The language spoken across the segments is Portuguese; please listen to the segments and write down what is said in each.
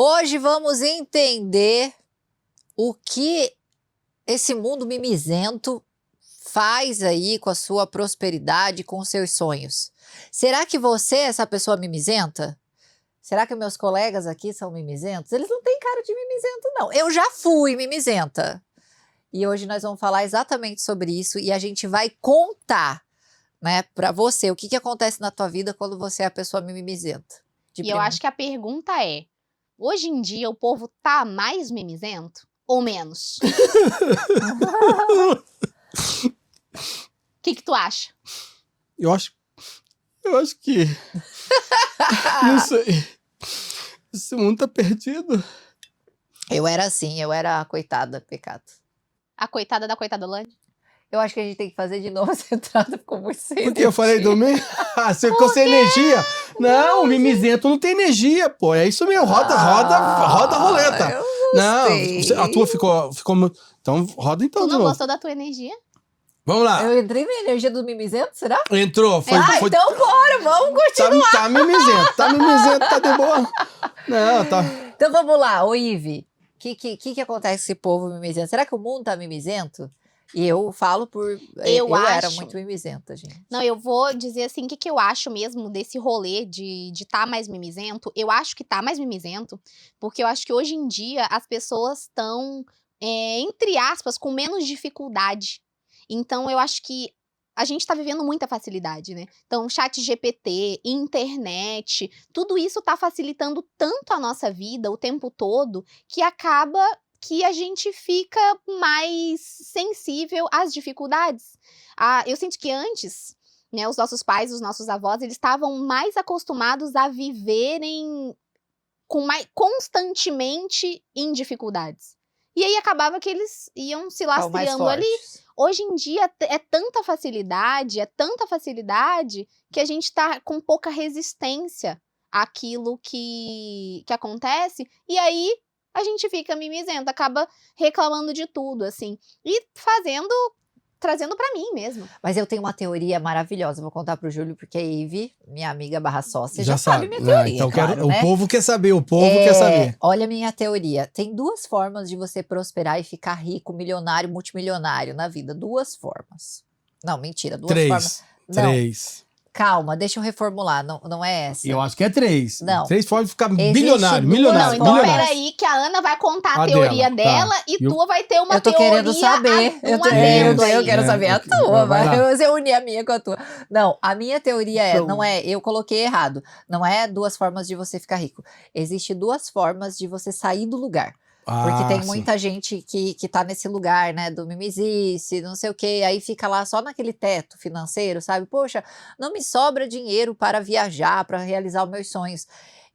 Hoje vamos entender o que esse mundo mimizento faz aí com a sua prosperidade, com os seus sonhos. Será que você é essa pessoa mimizenta? Será que meus colegas aqui são mimizentos? Eles não têm cara de mimizento, não. Eu já fui mimizenta. E hoje nós vamos falar exatamente sobre isso e a gente vai contar, né, para você o que acontece na tua vida quando você é a pessoa mimizenta. Eu acho que a pergunta é, hoje em dia o povo tá mais mimizento ou menos? O que tu acha? Eu acho que... Não sei. Esse mundo tá perdido. Eu era assim, eu era a coitada, pecado. A coitada da coitadolândia? Eu acho que a gente tem que fazer de novo essa entrada, ficou muito sem Porque eu falei do meio? Você ficou sem energia? Não, o mimizento não tem energia, pô. É isso mesmo, roda a roleta. Eu Não, a tua ficou... Então, roda então. Tu não gostou da tua energia? Vamos lá. Eu entrei na energia do mimizento, será? Entrou. Foi, então bora, vamos continuar. Tá mimizento, tá de boa. Não, tá... Então vamos lá, ô Ive, o que acontece com esse povo mimizento? Será que o mundo tá mimizento? E eu falo por... Eu era muito mimizenta, gente. Não, eu vou dizer assim, o que eu acho mesmo desse rolê de tá mais mimizento. Eu acho que tá mais mimizento, porque eu acho que hoje em dia as pessoas estão, entre aspas, com menos dificuldade. Então, eu acho que a gente tá vivendo muita facilidade, né? Então, chat GPT, internet, tudo isso tá facilitando tanto a nossa vida o tempo todo, que acaba que a gente fica mais sensível às dificuldades. Eu sinto que antes, né, os nossos pais, os nossos avós, eles estavam mais acostumados a viverem constantemente em dificuldades. E aí acabava que eles iam se lastreando ali. Hoje em dia é tanta facilidade que a gente tá com pouca resistência àquilo que acontece. E aí a gente fica mimizento, acaba reclamando de tudo, assim. E trazendo pra mim mesmo. Mas eu tenho uma teoria maravilhosa, vou contar pro Júlio, porque a Ive, minha amiga barra sócia, já sabe minha teoria, então claro, né? O povo quer saber, quer saber. Olha a minha teoria, tem duas formas de você prosperar e ficar rico, milionário, multimilionário na vida, duas formas. Não, mentira, duas formas. Não. Três. Calma, deixa eu reformular, não é essa. Eu acho que é três. Não. 3 formas de ficar milionário. Então peraí que a Ana vai contar a teoria dela e tua vai ter uma teoria. Eu tô querendo saber. Eu quero saber a tua, mas eu uni a minha com a tua. Não, a minha teoria não é, eu coloquei errado, não é duas formas de você ficar rico. Existem duas formas de você sair do lugar. Porque tem muita gente que tá nesse lugar, né, do mimizice, não sei o quê, aí fica lá só naquele teto financeiro, sabe? Poxa, não me sobra dinheiro para viajar, para realizar os meus sonhos.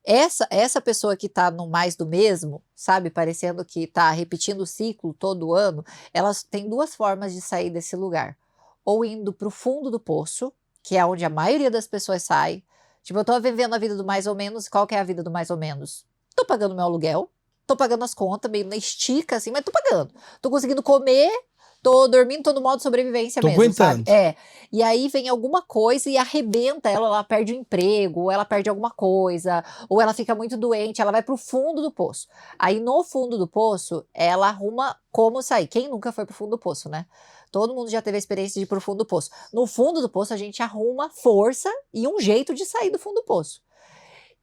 Essa pessoa que tá no mais do mesmo, sabe, parecendo que tá repetindo o ciclo todo ano, elas têm duas formas de sair desse lugar. Ou indo pro fundo do poço, que é onde a maioria das pessoas sai. Tipo, eu tô vivendo a vida do mais ou menos, qual que é a vida do mais ou menos? Tô pagando meu aluguel. Tô pagando as contas, meio na estica, assim, mas tô pagando. Tô conseguindo comer, tô dormindo, tô no modo sobrevivência mesmo, aguentando. sabe? E aí vem alguma coisa e arrebenta ela perde o emprego, ou ela perde alguma coisa, ou ela fica muito doente, ela vai pro fundo do poço. Aí no fundo do poço, ela arruma como sair. Quem nunca foi pro fundo do poço, né? Todo mundo já teve a experiência de ir pro fundo do poço. No fundo do poço, a gente arruma força e um jeito de sair do fundo do poço.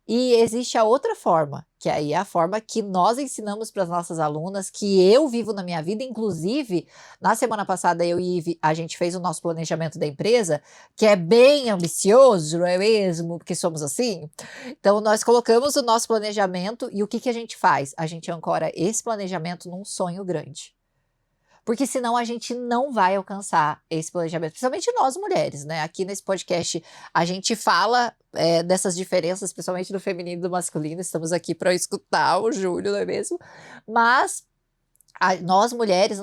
E existe a outra forma, que aí é a forma que nós ensinamos para as nossas alunas, que eu vivo na minha vida. Inclusive, na semana passada eu e Ive, a gente fez o nosso planejamento da empresa, que é bem ambicioso, não é mesmo? Porque somos assim. Então, nós colocamos o nosso planejamento e o que a gente faz? A gente ancora esse planejamento num sonho grande. Porque senão a gente não vai alcançar esse planejamento, principalmente nós mulheres, né? Aqui nesse podcast a gente fala dessas diferenças, principalmente do feminino e do masculino. Estamos aqui para escutar o Júlio, não é mesmo? Mas nós mulheres,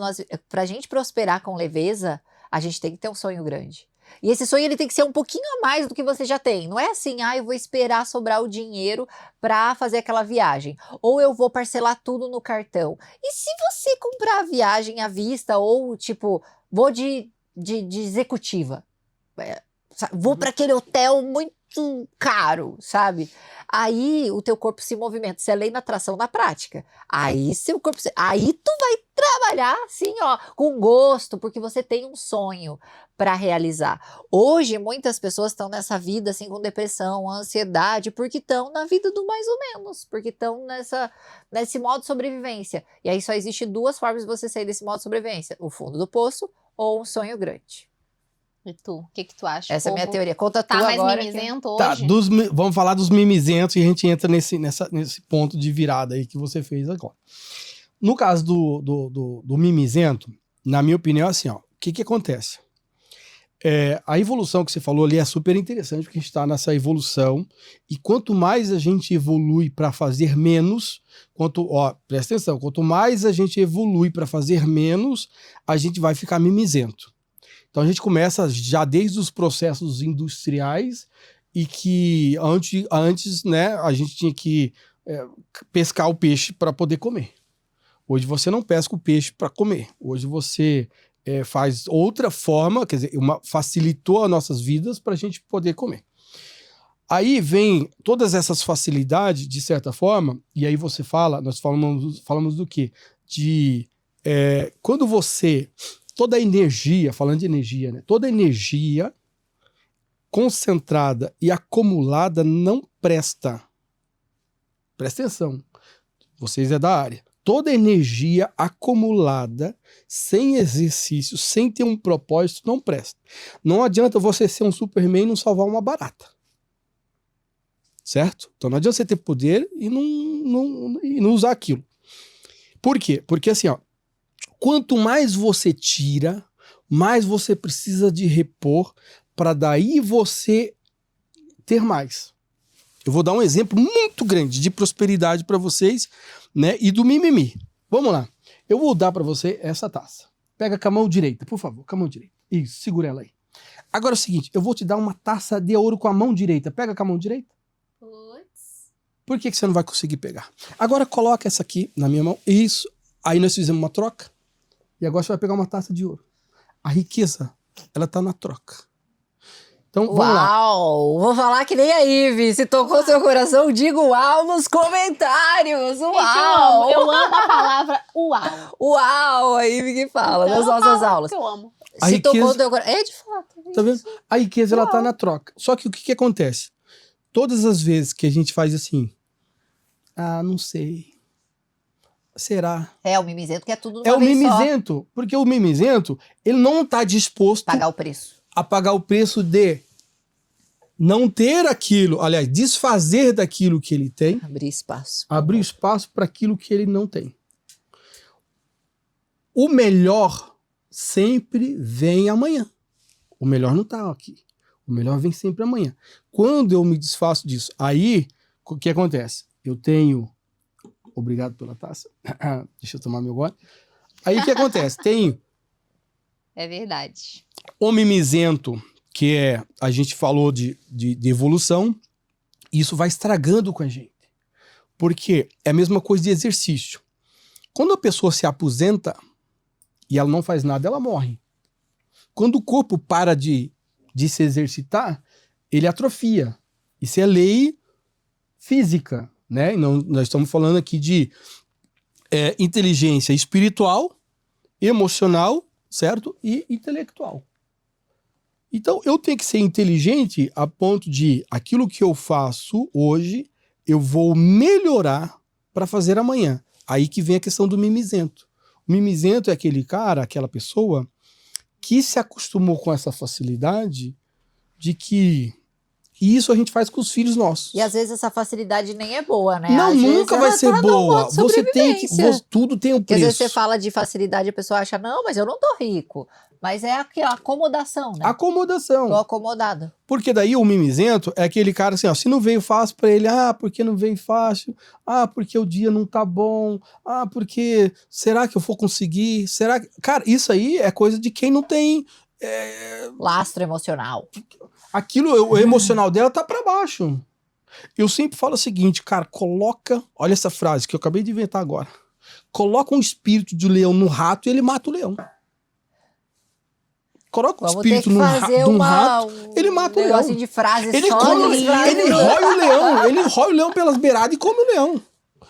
para a gente prosperar com leveza, a gente tem que ter um sonho grande. E esse sonho ele tem que ser um pouquinho a mais do que você já tem. Não é assim, eu vou esperar sobrar o dinheiro para fazer aquela viagem. Ou eu vou parcelar tudo no cartão. E se você comprar a viagem à vista ou, tipo, vou de executiva? Vou para aquele hotel muito caro, sabe? Aí o teu corpo se movimenta, isso é lei da atração na prática. Aí seu corpo, aí tu vai trabalhar assim, ó, com gosto, porque você tem um sonho para realizar. Hoje muitas pessoas estão nessa vida assim com depressão, ansiedade, porque estão na vida do mais ou menos, porque estão nesse modo de sobrevivência. E aí só existe duas formas de você sair desse modo de sobrevivência: o fundo do poço ou um sonho grande. E tu? O que tu acha? Essa é a minha teoria. Conta tu Tá mais agora. mimizento Tá, hoje? vamos falar dos mimizentos e a gente entra nesse ponto de virada aí que você fez agora. No caso do mimizento, na minha opinião, é assim, ó, o que acontece? A evolução que você falou ali é super interessante, porque a gente está nessa evolução, e quanto mais a gente evolui para fazer menos, presta atenção, quanto mais a gente evolui para fazer menos, a gente vai ficar mimizento. Então a gente começa já desde os processos industriais, e que antes, né, a gente tinha que pescar o peixe para poder comer. Hoje você não pesca o peixe para comer. Hoje você faz outra forma, quer dizer, facilitou as nossas vidas para a gente poder comer. Aí vem todas essas facilidades, de certa forma, e aí você nós falamos do quê? Quando você... Toda energia, falando de energia, né? Toda energia concentrada e acumulada não presta. Presta atenção. Vocês é da área. Toda energia acumulada, sem exercício, sem ter um propósito, não presta. Não adianta você ser um Superman e não salvar uma barata. Certo? Então não adianta você ter poder e não usar aquilo. Por quê? Porque assim, ó, quanto mais você tira, mais você precisa de repor para daí você ter mais. Eu vou dar um exemplo muito grande de prosperidade para vocês, né, e do mimimi. Vamos lá. Eu vou dar para você essa taça. Pega com a mão direita, por favor, com a mão direita. Isso, segura ela aí. Agora é o seguinte, eu vou te dar uma taça de ouro com a mão direita. Pega com a mão direita. Puts. Por que você não vai conseguir pegar? Agora coloca essa aqui na minha mão. Isso. Aí nós fizemos uma troca. E agora você vai pegar uma taça de ouro. A riqueza, ela tá na troca. Então, vamos lá. Uau! Vou falar que nem a Ive. Se tocou seu coração, diga uau nos comentários. Uau! Gente, eu amo a palavra uau. Uau! A Ive que fala nas nossas aulas. Que eu amo. A Se riqueza... tocou teu coração... É, de fato. Tá vendo? A riqueza, ela tá na troca. Só que o que acontece? Todas as vezes que a gente faz assim, não sei... Será? É, o mimizento quer tudo É numa o vez só. mimizento, porque o mimizento, ele não está disposto Pagar o preço. a pagar o preço de não ter aquilo, aliás, desfazer daquilo que ele tem, Abrir espaço. abrir espaço para aquilo que ele não tem. O melhor sempre vem amanhã. O melhor não está aqui. O melhor vem sempre amanhã. Quando eu me desfaço disso, aí, o que acontece? Eu tenho... Obrigado pela taça. Deixa eu tomar meu gole. Aí o que acontece? Tem É verdade. o mimizento, que a gente falou de evolução, e isso vai estragando com a gente. Porque é a mesma coisa de exercício. Quando a pessoa se aposenta e ela não faz nada, ela morre. Quando o corpo para de se exercitar, ele atrofia. Isso é lei física. Né? Nós estamos falando aqui de inteligência espiritual, emocional, certo? E intelectual. Então, eu tenho que ser inteligente a ponto de aquilo que eu faço hoje, eu vou melhorar para fazer amanhã. Aí que vem a questão do mimizento. O mimizento é aquele cara, aquela pessoa que se acostumou com essa facilidade de que... E isso a gente faz com os filhos nossos. E às vezes essa facilidade nem é boa, né? Não, Às nunca vai vezes ser ela tá num boa. modo de Você tem que... sobrevivência. Tudo tem um Porque às preço. vezes você fala de facilidade e a pessoa acha, não, mas eu não tô rico. Mas é aquela acomodação, né? Acomodação. Tô acomodado. Porque daí o mimizento é aquele cara assim, ó, se não veio fácil pra ele, porque não veio fácil, porque o dia não tá bom, porque será que eu vou conseguir? Será que... Cara, isso aí é coisa de quem não tem... Lastro emocional. Aquilo, o emocional dela tá pra baixo. Eu sempre falo o seguinte, cara, olha essa frase que eu acabei de inventar agora. Coloca um espírito de leão no rato e ele mata o leão. Coloca o Vamos ter espírito que de fazer um rato, ele mata o leão. negocinho de frase Ele só come, de frase. ele rói o leão, ele rói o leão pelas beiradas e come o leão.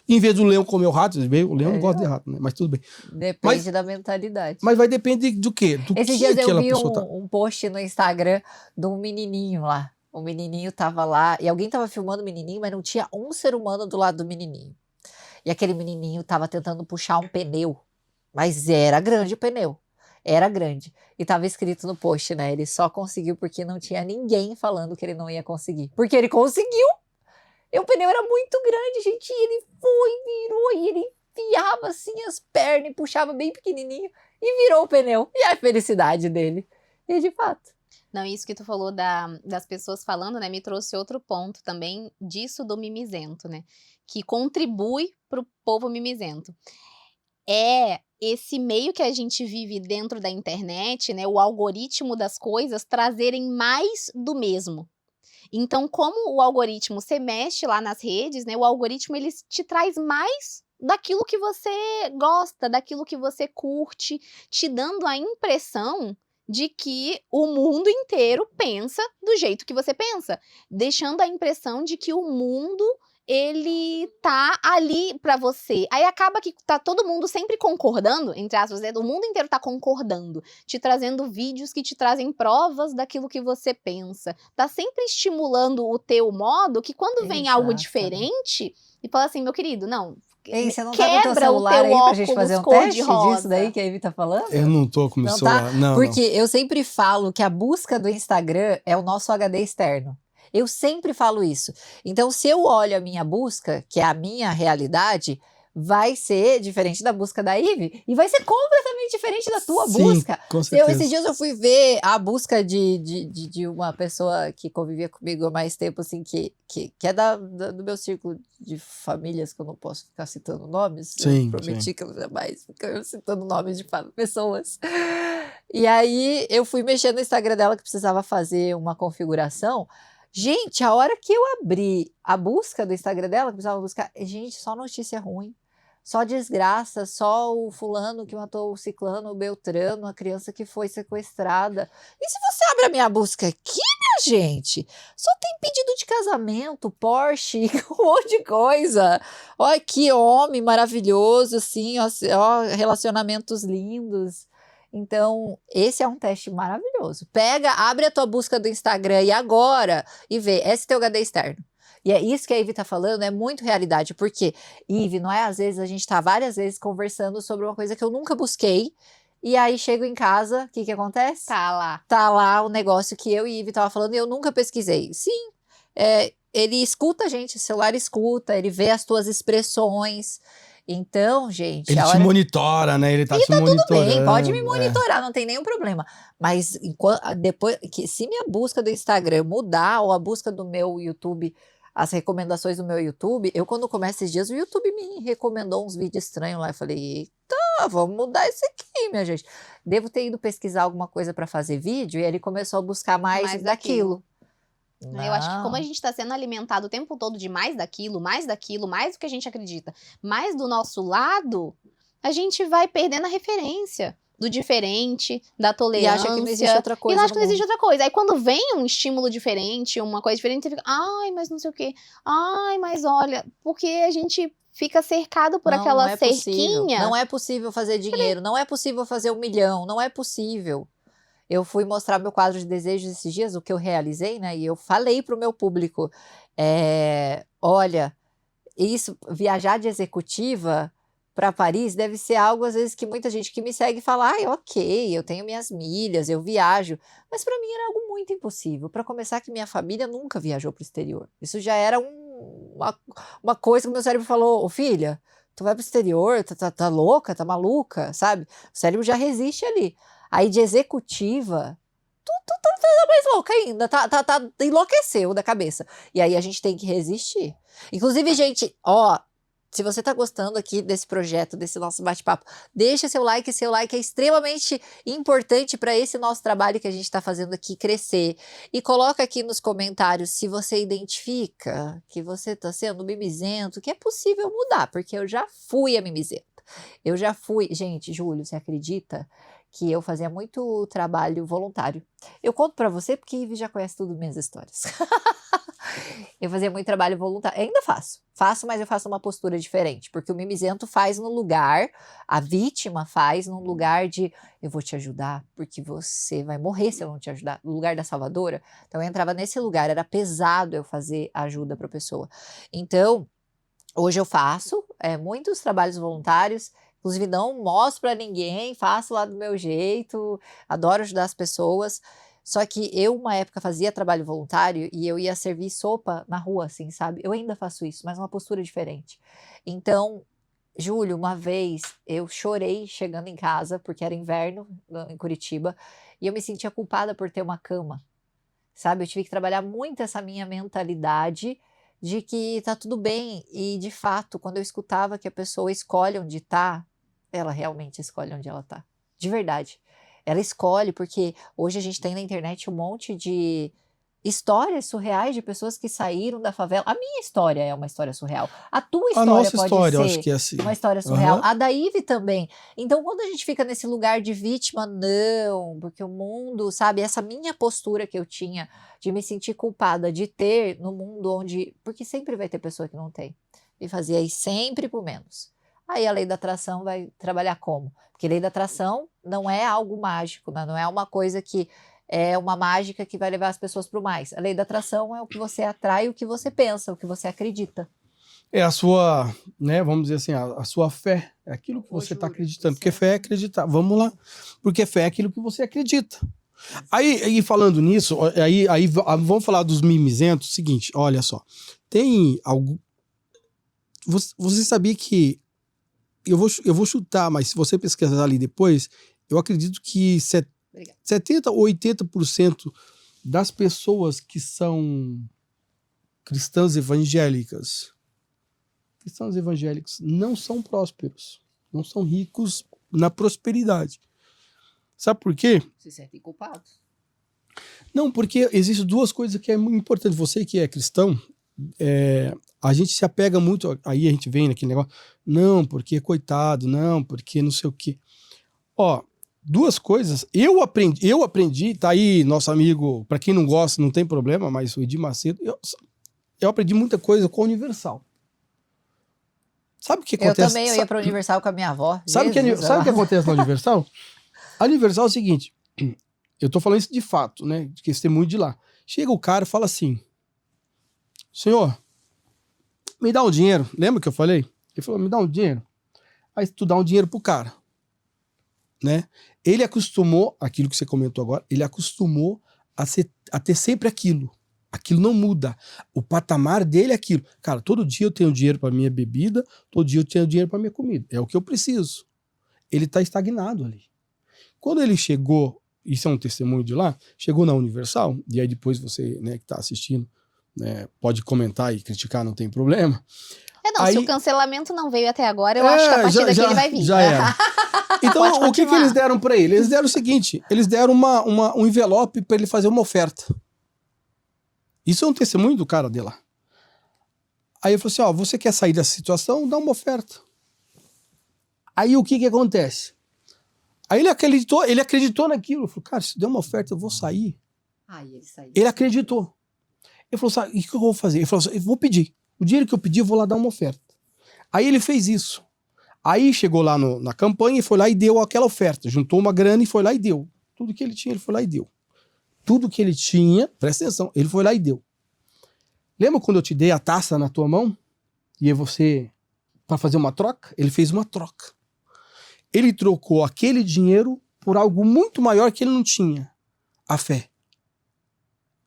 Em vez do leão comer o rato, o leão não gosta de rato, né? Mas tudo bem. Depende da mentalidade. Mas vai depender do quê? Do Esses que dias eu aquela vi pessoa tá... um post no Instagram de um menininho lá. O menininho tava lá e alguém tava filmando o menininho, mas não tinha um ser humano do lado do menininho. E aquele menininho tava tentando puxar um pneu, mas era grande o pneu. Era grande. E tava escrito no post, né? Ele só conseguiu porque não tinha ninguém falando que ele não ia conseguir. Porque ele conseguiu! E o pneu era muito grande, gente. E ele foi, virou, e ele enfiava assim as pernas e puxava bem pequenininho e virou o pneu. E a felicidade dele. E de fato. Não, isso que tu falou das pessoas falando, né, me trouxe outro ponto também disso do mimizento, né, que contribui pro povo mimizento. É esse meio que a gente vive dentro da internet, né, o algoritmo das coisas trazerem mais do mesmo. Então, como o algoritmo, você mexe lá nas redes, né, o algoritmo ele te traz mais daquilo que você gosta, daquilo que você curte, te dando a impressão de que o mundo inteiro pensa do jeito que você pensa, deixando a impressão de que o mundo ele tá ali pra você. Aí acaba que tá todo mundo sempre concordando, entre aspas, né? O mundo inteiro tá concordando, te trazendo vídeos que te trazem provas daquilo que você pensa. Tá sempre estimulando o teu modo que quando vem algo Exatamente. diferente, e fala assim, meu querido, não, Ei, você não tá com o teu quebra o celular teu aí pra gente óculos fazer um cor teste de rosa. disso daí que a Ivy tá falando? Eu não tô com o meu Não celular. tá? Não, Porque eu sempre falo que a busca do Instagram é o nosso HD externo. Eu sempre falo isso. Então, se eu olho a minha busca, que é a minha realidade, vai ser diferente da busca da Ivy e vai ser completamente diferente da tua Sim, busca. com certeza. Esses dias eu fui ver a busca de uma pessoa que convivia comigo há mais tempo, assim, que é do meu círculo de famílias, que eu não posso ficar citando nomes. Sim, Eu prometi sim. que eu jamais ficar citando nomes de pessoas. E aí eu fui mexer no Instagram dela que precisava fazer uma configuração. Gente, a hora que eu abri a busca do Instagram dela, que precisava buscar, gente, só notícia ruim. Só desgraça, só o fulano que matou o ciclano, o Beltrano, a criança que foi sequestrada. E se você abre a minha busca aqui, minha gente, só tem pedido de casamento, Porsche, um monte de coisa. Olha que homem maravilhoso, assim, ó, relacionamentos lindos. Então, esse é um teste maravilhoso. Pega, abre a tua busca do Instagram e agora e vê, esse é teu HD externo. E é isso que a Ivy tá falando, é muito realidade, porque, Ivy, não é às vezes a gente tá várias vezes conversando sobre uma coisa que eu nunca busquei, e aí chego em casa, o que acontece? Tá lá. Tá lá o negócio que eu e Ivy tava falando e eu nunca pesquisei. Sim, ele escuta a gente, o celular escuta, ele vê as tuas expressões. Então, gente, Ele te monitora, né? Ele tá te monitorando. tudo bem, pode me monitorar, não tem nenhum problema. Mas depois, se minha busca do Instagram mudar ou a busca do meu YouTube, as recomendações do meu YouTube, quando começo esses dias, o YouTube me recomendou uns vídeos estranhos lá. Eu falei, eita, vamos mudar isso aqui, minha gente. Devo ter ido pesquisar alguma coisa para fazer vídeo e ele começou a buscar mais daquilo. Eu acho que como a gente tá sendo alimentado o tempo todo de mais daquilo, mais do que a gente acredita, mais do nosso lado, a gente vai perdendo a referência do diferente, da tolerância. E acha que não existe outra coisa. E acha que não existe outra coisa. Aí quando vem um estímulo diferente, uma coisa diferente, você fica, ai, mas não sei o quê. Ai, mas olha, porque a gente fica cercado por aquela cerquinha. Possível. Não é possível fazer dinheiro, não é possível fazer 1 milhão, não é possível. Eu fui mostrar meu quadro de desejos esses dias, o que eu realizei, né? E eu falei para o meu público, olha, isso, viajar de executiva para Paris deve ser algo, às vezes, que muita gente que me segue fala, ai, ok, eu tenho minhas milhas, eu viajo. Mas para mim era algo muito impossível. Para começar, que minha família nunca viajou para o exterior. Isso já era uma coisa que meu cérebro falou, ô filha, tu vai para o exterior, tá louca, tá maluca, sabe? O cérebro já resiste ali. Aí de executiva, tu tá mais louca ainda, enlouqueceu da cabeça. E aí a gente tem que resistir. Inclusive, gente, se você tá gostando aqui desse projeto, desse nosso bate-papo, deixa seu like é extremamente importante para esse nosso trabalho que a gente tá fazendo aqui crescer. E coloca aqui nos comentários se você identifica que você tá sendo mimizento, que é possível mudar, porque eu já fui a mimizenta. Eu já fui, gente, Júlio, você acredita que eu fazia muito trabalho voluntário. Eu conto pra você porque Ive já conhece tudo minhas histórias. Eu fazia muito trabalho voluntário, ainda faço, mas eu faço uma postura diferente, porque o mimizento faz no lugar, a vítima faz num lugar de eu vou te ajudar, porque você vai morrer se eu não te ajudar, no lugar da salvadora. Então eu entrava nesse lugar, era pesado eu fazer ajuda pra pessoa. Então, hoje eu faço muitos trabalhos voluntários, inclusive não mostro pra ninguém, faço lá do meu jeito, adoro ajudar as pessoas. Só que eu, uma época, fazia trabalho voluntário e eu ia servir sopa na rua, assim, sabe? Eu ainda faço isso, mas uma postura diferente. Então, Júlio, uma vez eu chorei chegando em casa, porque era inverno em Curitiba, e eu me sentia culpada por ter uma cama, sabe? Eu tive que trabalhar muito essa minha mentalidade de que tá tudo bem. E, de fato, quando eu escutava que a pessoa escolhe onde tá, ela realmente escolhe onde ela tá. De verdade. Ela escolhe, porque hoje a gente tem na internet um monte de histórias surreais de pessoas que saíram da favela. A minha história é uma história surreal. A tua A história nossa pode história, eu acho ser que é assim. uma história surreal. Aham. A da Ive também. Então, quando a gente fica nesse lugar de vítima, não, porque o mundo, sabe, essa minha postura que eu tinha de me sentir culpada de ter no mundo onde. Porque sempre vai ter pessoa que não tem. E fazia aí sempre por menos. Aí a lei da atração vai trabalhar como? Porque lei da atração não é algo mágico, né? Não é uma coisa que é uma mágica que vai levar as pessoas para o mais. A lei da atração é o que você atrai, o que você pensa, o que você acredita. É a sua, né, vamos dizer assim, a sua fé, é aquilo que você está acreditando, porque fé é acreditar, vamos lá, porque fé é aquilo que você acredita. Aí falando nisso, aí vamos falar dos mimizentos, seguinte, olha só, tem algo, você sabia que, eu vou chutar, mas se você pesquisar ali depois, eu acredito que 70% ou 80% das pessoas que são cristãos evangélicos não são prósperos, não são ricos na prosperidade. Sabe por quê? Se sentem culpados. Não, porque existem duas coisas que é muito importante. Você que é cristão, a gente se apega muito, aí a gente vem naquele negócio, não, porque coitado, não, porque não sei o quê. Ó, duas coisas, eu aprendi, tá aí nosso amigo, para quem não gosta, não tem problema, mas o Edir Macedo, eu aprendi muita coisa com a Universal. Sabe o que acontece? Eu também, eu ia para o Universal com a minha avó. Sabe o que acontece na Universal? A Universal é o seguinte, eu tô falando isso de fato, né, de que tem muito de lá. Chega o cara e fala assim, senhor, me dá um dinheiro. Lembra que eu falei? Ele falou, me dá um dinheiro. Aí tu dá um dinheiro pro cara, né? Ele acostumou, aquilo que você comentou agora, ele acostumou a ter sempre aquilo. Aquilo não muda. O patamar dele é aquilo. Cara, todo dia eu tenho dinheiro para minha bebida, todo dia eu tenho dinheiro para minha comida. É o que eu preciso. Ele tá estagnado ali. Quando ele chegou, isso é um testemunho de lá, chegou na Universal, e aí depois você, né, que tá assistindo, né, pode comentar e criticar, não tem problema. Se o cancelamento não veio até agora, eu acho que a partir daqui ele vai vir. Já era. Então, o que eles deram para ele? Eles deram o seguinte, eles deram um envelope para ele fazer uma oferta. Isso é um testemunho do cara de lá. Aí ele falou assim, ó, você quer sair dessa situação? Dá uma oferta. Aí o que acontece? Aí ele acreditou naquilo. Ele falou, cara, se der uma oferta, eu vou sair. Aí ele saiu. Ele acreditou. Ele falou, sabe, o que eu vou fazer? Ele falou assim, eu vou pedir. O dinheiro que eu pedi, eu vou lá dar uma oferta. Aí ele fez isso. Aí chegou lá na campanha e foi lá e deu aquela oferta. Juntou uma grana e foi lá e deu. Tudo que ele tinha, ele foi lá e deu. Tudo que ele tinha, presta atenção, ele foi lá e deu. Lembra quando eu te dei a taça na tua mão? E aí você, para fazer uma troca? Ele fez uma troca. Ele trocou aquele dinheiro por algo muito maior que ele não tinha. A fé.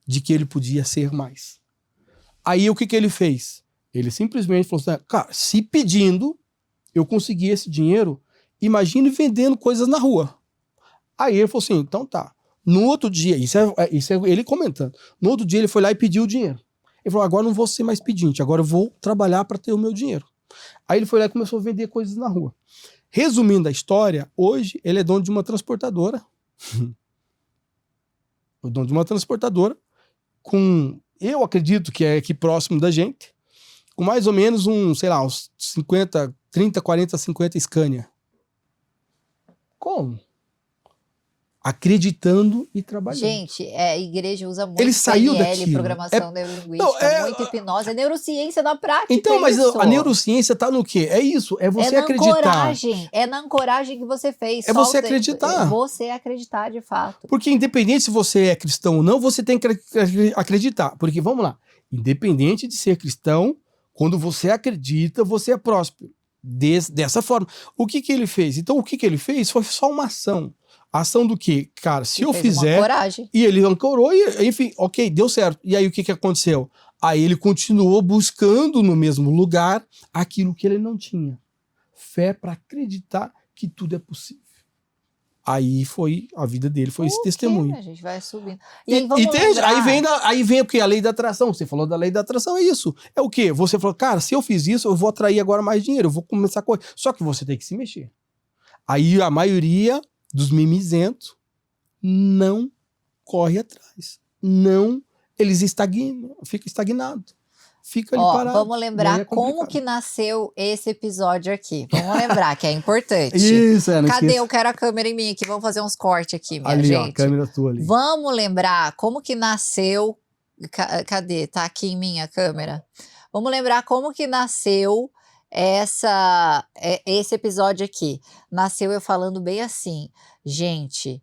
De que ele podia ser mais. Aí o que ele fez? Ele simplesmente falou assim, cara, se pedindo, eu consegui esse dinheiro, imagine vendendo coisas na rua. Aí ele falou assim, então tá. No outro dia, isso é ele comentando, no outro dia ele foi lá e pediu o dinheiro. Ele falou, agora não vou ser mais pedinte, agora eu vou trabalhar para ter o meu dinheiro. Aí ele foi lá e começou a vender coisas na rua. Resumindo a história, hoje ele é dono de uma transportadora. O dono de uma transportadora com, eu acredito que é aqui próximo da gente, com mais ou menos uns 50, 30, 40, 50 Scania. Como? acreditando e trabalhando. Gente, a igreja usa muito Ele saiu PNL, daquilo. programação neurolinguística, Não, muito hipnose, é neurociência na prática. Então, mas isso. a neurociência tá no quê? É isso, é você acreditar. É na ancoragem que você fez. É você acreditar. É você acreditar de fato. Porque independente se você é cristão ou não, você tem que acreditar. Porque, vamos lá, independente de ser cristão, quando você acredita, você é próspero. Dessa forma. O que ele fez? Então, o que ele fez foi só uma ação. A ação do quê? Cara, se eu fizer... Ancoragem. E ele ancorou e, enfim, ok, deu certo. E aí, o que aconteceu? Aí ele continuou buscando no mesmo lugar aquilo que ele não tinha. Fé para acreditar que tudo é possível. Aí foi, a vida dele foi esse testemunho. A gente vai subindo. E aí, vamos aí vem o que? A lei da atração. Você falou da lei da atração, é isso. É o quê? Você falou, cara, se eu fiz isso, eu vou atrair agora mais dinheiro, eu vou começar a correr. Só que você tem que se mexer. Aí a maioria dos mimizentos não corre atrás. Não, eles estagnam, fica estagnado. Fica ali parado. Vamos lembrar como que nasceu esse episódio aqui. Vamos lembrar que é importante. Isso, não Cadê? esqueça. Eu quero a câmera em mim aqui. Vamos fazer uns cortes aqui, minha ali, gente. Ó, a câmera tua ali. Vamos lembrar como que nasceu... Cadê? Tá aqui em mim a câmera. Vamos lembrar como que nasceu esse episódio aqui. Nasceu eu falando bem assim, gente...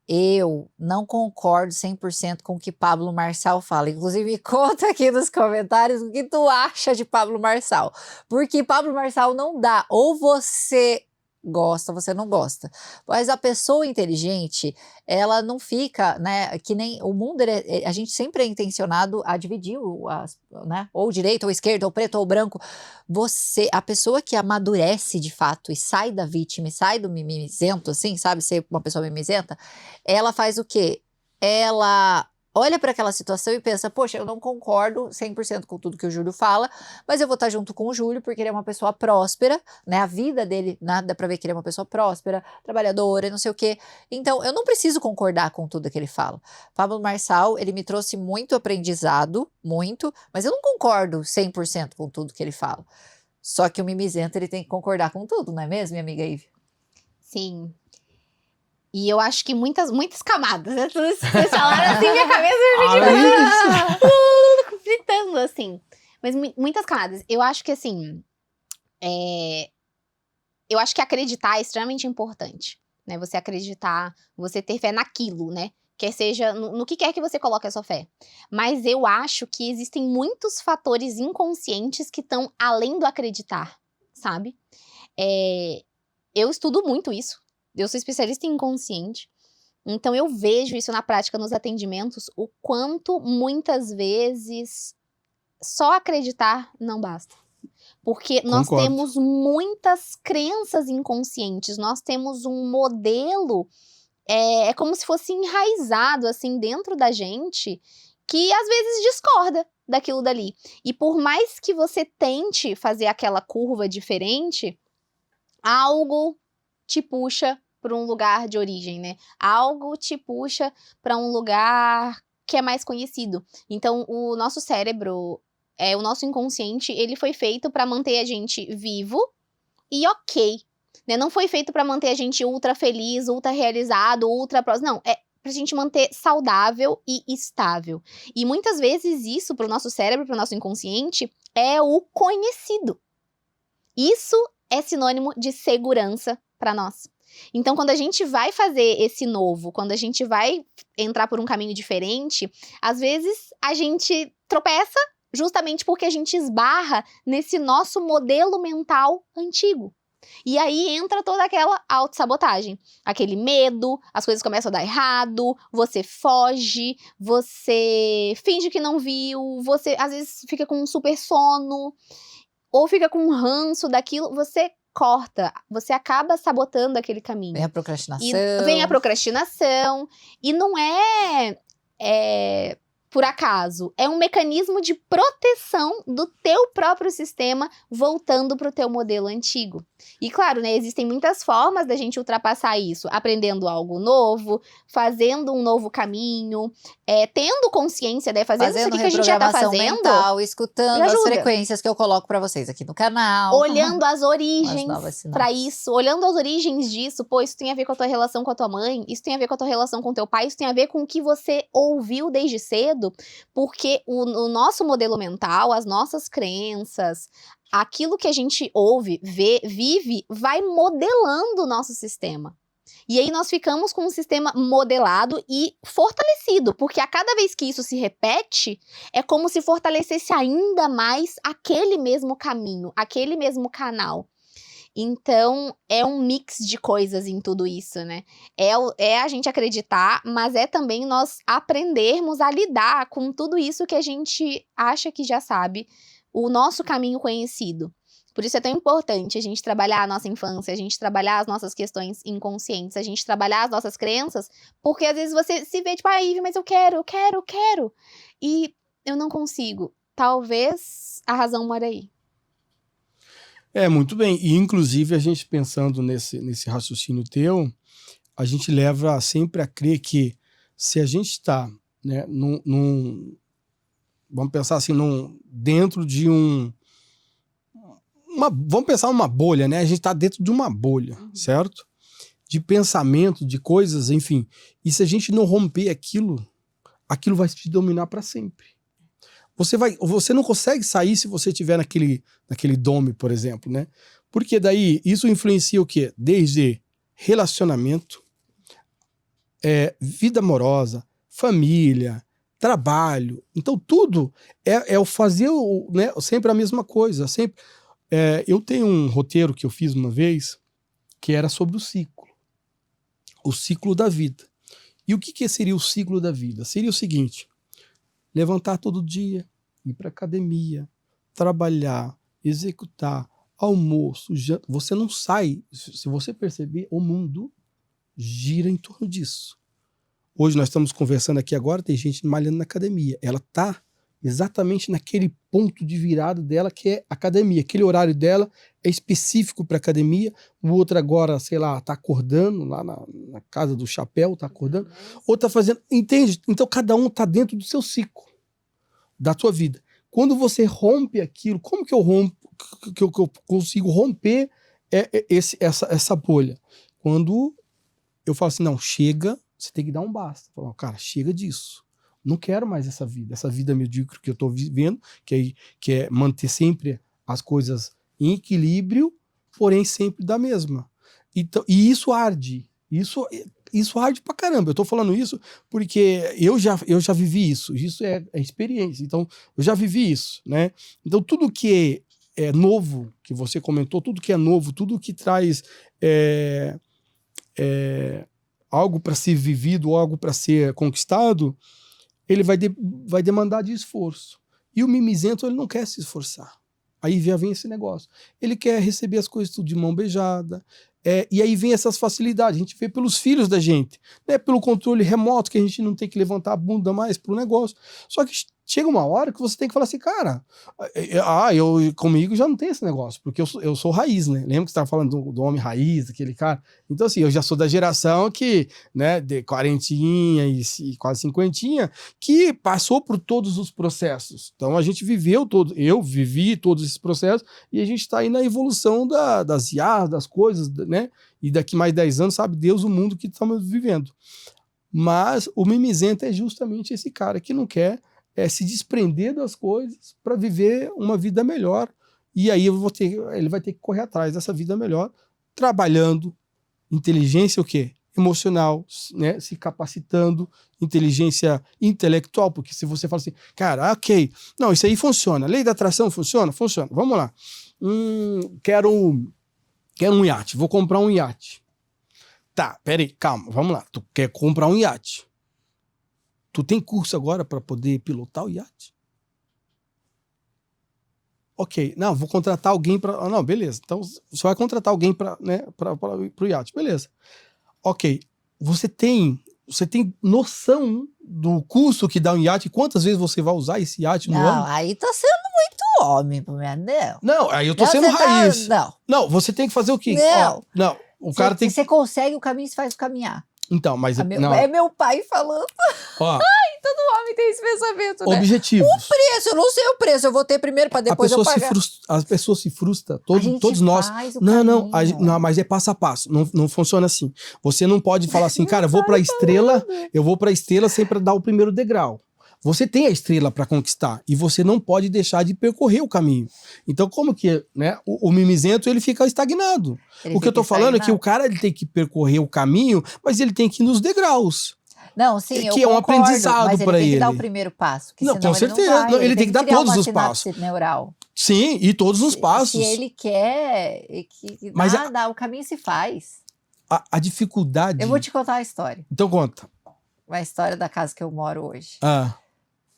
Eu não concordo 100% com o que Pablo Marçal fala. Inclusive, me conta aqui nos comentários o que tu acha de Pablo Marçal. Porque Pablo Marçal não dá. Ou você gosta, ou você não gosta. Mas a pessoa inteligente, ela não fica, né? Que nem o mundo, a gente sempre é intencionado a dividir, né? Ou direita, ou esquerda, ou preto, ou branco. A pessoa que amadurece de fato e sai da vítima, e sai do mimizento, assim, sabe? Ser uma pessoa mimizenta, ela faz o quê? Ela olha para aquela situação e pensa, poxa, eu não concordo 100% com tudo que o Júlio fala, mas eu vou estar junto com o Júlio porque ele é uma pessoa próspera, né? A vida dele, dá para ver que ele é uma pessoa próspera, trabalhadora, não sei o quê. Então, eu não preciso concordar com tudo que ele fala. Pablo Marçal, ele me trouxe muito aprendizado, muito, mas eu não concordo 100% com tudo que ele fala. Só que o mimizento, ele tem que concordar com tudo, não é mesmo, minha amiga Ivy? Sim. E eu acho que muitas camadas, né? Vocês falaram assim, minha cabeça fica fritando, assim. Mas muitas camadas. Eu acho que, assim, eu acho que acreditar é extremamente importante, né? Você acreditar, você ter fé naquilo, né? Quer seja, no que quer que você coloque a sua fé. Mas eu acho que existem muitos fatores inconscientes que estão além do acreditar, sabe? Eu estudo muito isso. Eu sou especialista em inconsciente, então eu vejo isso na prática nos atendimentos, o quanto muitas vezes só acreditar não basta. Porque nós temos muitas crenças inconscientes, nós temos um modelo, é como se fosse enraizado assim dentro da gente, que às vezes discorda daquilo dali. E por mais que você tente fazer aquela curva diferente, algo te puxa para um lugar de origem, né? Algo te puxa para um lugar que é mais conhecido. Então, o nosso cérebro, o nosso inconsciente, ele foi feito para manter a gente vivo e ok, né? Não foi feito para manter a gente ultra feliz, ultra realizado, ultra próximo. Não, é pra gente manter saudável e estável. E muitas vezes isso pro nosso cérebro, pro nosso inconsciente, é o conhecido. Isso é sinônimo de segurança para nós. Então, quando a gente vai fazer esse novo, quando a gente vai entrar por um caminho diferente, às vezes a gente tropeça justamente porque a gente esbarra nesse nosso modelo mental antigo. E aí entra toda aquela autossabotagem, aquele medo, as coisas começam a dar errado, você foge, você finge que não viu, você às vezes fica com um super sono, ou fica com um ranço daquilo, você corta, você acaba sabotando aquele caminho. Vem a procrastinação. Vem a procrastinação, e não é por acaso. É um mecanismo de proteção do teu próprio sistema voltando para o teu modelo antigo. E claro, né, existem muitas formas da gente ultrapassar isso. Aprendendo algo novo, fazendo um novo caminho, tendo consciência, né, fazendo isso aqui que a gente já tá fazendo. Mental, escutando as frequências que eu coloco para vocês aqui no canal. Olhando as origens para isso, olhando as origens disso. Pô, isso tem a ver com a tua relação com a tua mãe, isso tem a ver com a tua relação com o teu pai, isso tem a ver com o que você ouviu desde cedo, porque o nosso modelo mental, as nossas crenças, aquilo que a gente ouve, vê, vive, vai modelando o nosso sistema. E aí nós ficamos com um sistema modelado e fortalecido, porque a cada vez que isso se repete, é como se fortalecesse ainda mais aquele mesmo caminho, aquele mesmo canal. Então, é um mix de coisas em tudo isso, né? É a gente acreditar, mas é também nós aprendermos a lidar com tudo isso que a gente acha que já sabe, o nosso caminho conhecido. Por isso é tão importante a gente trabalhar a nossa infância, a gente trabalhar as nossas questões inconscientes, a gente trabalhar as nossas crenças, porque às vezes você se vê tipo, Ivy, mas eu quero, e eu não consigo. Talvez a razão mora aí. Muito bem. E, inclusive, a gente pensando nesse raciocínio teu, a gente leva sempre a crer que se a gente está, né, vamos pensar assim, dentro de vamos pensar uma bolha, né? A gente está dentro de uma bolha, certo? De pensamento, de coisas, enfim. E se a gente não romper aquilo vai te dominar para sempre. Você não consegue sair se você estiver naquele dome, por exemplo, né? Porque daí isso influencia o quê? Desde relacionamento, vida amorosa, família, trabalho. Então tudo é o fazer, né, sempre a mesma coisa. Sempre. Eu tenho um roteiro que eu fiz uma vez que era sobre o ciclo da vida. E o que seria o ciclo da vida? Seria o seguinte: levantar todo dia, ir para academia, trabalhar, executar, almoço, você não sai. Se você perceber, o mundo gira em torno disso. Hoje nós estamos conversando aqui agora, tem gente malhando na academia. Ela está exatamente naquele ponto de virada dela, que é academia. Aquele horário dela é específico para academia. O outro agora, sei lá, está acordando lá na casa do chapéu, está acordando. Ou está fazendo... Entende? Então cada um está dentro do seu ciclo, da tua vida. Quando você rompe aquilo, como que eu rompo, que eu consigo romper essa bolha? Quando eu falo assim, não, chega, você tem que dar um basta. Falar, cara, chega disso. Não quero mais essa vida medíocre que eu estou vivendo, que é manter sempre as coisas em equilíbrio, porém sempre da mesma. Então, e isso arde. Isso arde pra caramba. Eu tô falando isso porque eu já vivi isso. Isso é experiência. Então, eu já vivi isso, né? Então, tudo que é novo, que você comentou, tudo que é novo, tudo que traz algo para ser vivido, algo para ser conquistado, ele vai demandar de esforço. E o mimizento, ele não quer se esforçar. Aí já vem esse negócio. Ele quer receber as coisas tudo de mão beijada. E aí vem essas facilidades. A gente vê pelos filhos da gente, né? Pelo controle remoto, que a gente não tem que levantar a bunda mais pro negócio. Só que chega uma hora que você tem que falar assim, cara, comigo já não tem esse negócio, porque eu sou raiz, né? Lembra que você estava falando do homem raiz, aquele cara? Então, assim, eu já sou da geração que, né, de quarentinha e quase cinquentinha, que passou por todos os processos. Então, a gente eu vivi todos esses processos, e a gente está aí na evolução das IAs, das coisas, né? E daqui mais 10 anos, sabe Deus o mundo que estamos vivendo. Mas o mimizento é justamente esse cara que não quer se desprender das coisas para viver uma vida melhor. E aí ele vai ter que correr atrás dessa vida melhor, trabalhando, inteligência o quê? Emocional, né? Se capacitando, inteligência intelectual, porque se você fala assim, cara, ok, não, isso aí funciona, lei da atração funciona? Funciona, vamos lá. Quero um iate, vou comprar um iate. Tá, peraí, calma, vamos lá, tu quer comprar um iate. Tu tem curso agora para poder pilotar o iate? Ok, não, vou contratar alguém para... Não, beleza, então você vai contratar alguém para o iate, beleza. Ok, você tem Você tem noção do custo que dá um iate? Quantas vezes você vai usar esse iate no ano? Não, aí tá sendo muito homem pro meu anel. Não, aí eu tô Não, sendo você tá- raiz. Não. Não, você tem que fazer o quê? Não. Ó, não, o cara tem Se que... você consegue o caminho, você faz caminhar. Então, mas... Não, É meu pai falando. ó, Todo homem tem esse pensamento, né? objetivos. Preço, eu não sei o preço, eu vou ter primeiro pra depois eu pagar. As pessoas se frustram, A gente todos nós. faz o Não, caminho. não, mas é passo a passo, não funciona assim. Você não pode falar assim, cara, eu vou pra estrela, eu vou pra estrela sempre dar o primeiro degrau. Você tem a estrela para conquistar e você não pode deixar de percorrer o caminho. Então, como que, né, o mimizento ele fica estagnado. Ele O que eu tô fica falando é que o estagnado. cara ele tem que percorrer o caminho, mas ele tem que ir nos degraus. Não, sim, que eu é um concordo, aprendizado mas pra ele tem que dar ele. o primeiro passo. Que Não, senão com certeza. Ele, Não, ele tem que dar criar todos uma os passos. sinapse neural. Sim, e todos os passos. Se ele quer, que Mas nada, o caminho se faz. A dificuldade... Eu vou te contar uma história. Então conta. Uma história da casa que eu moro hoje. Ah.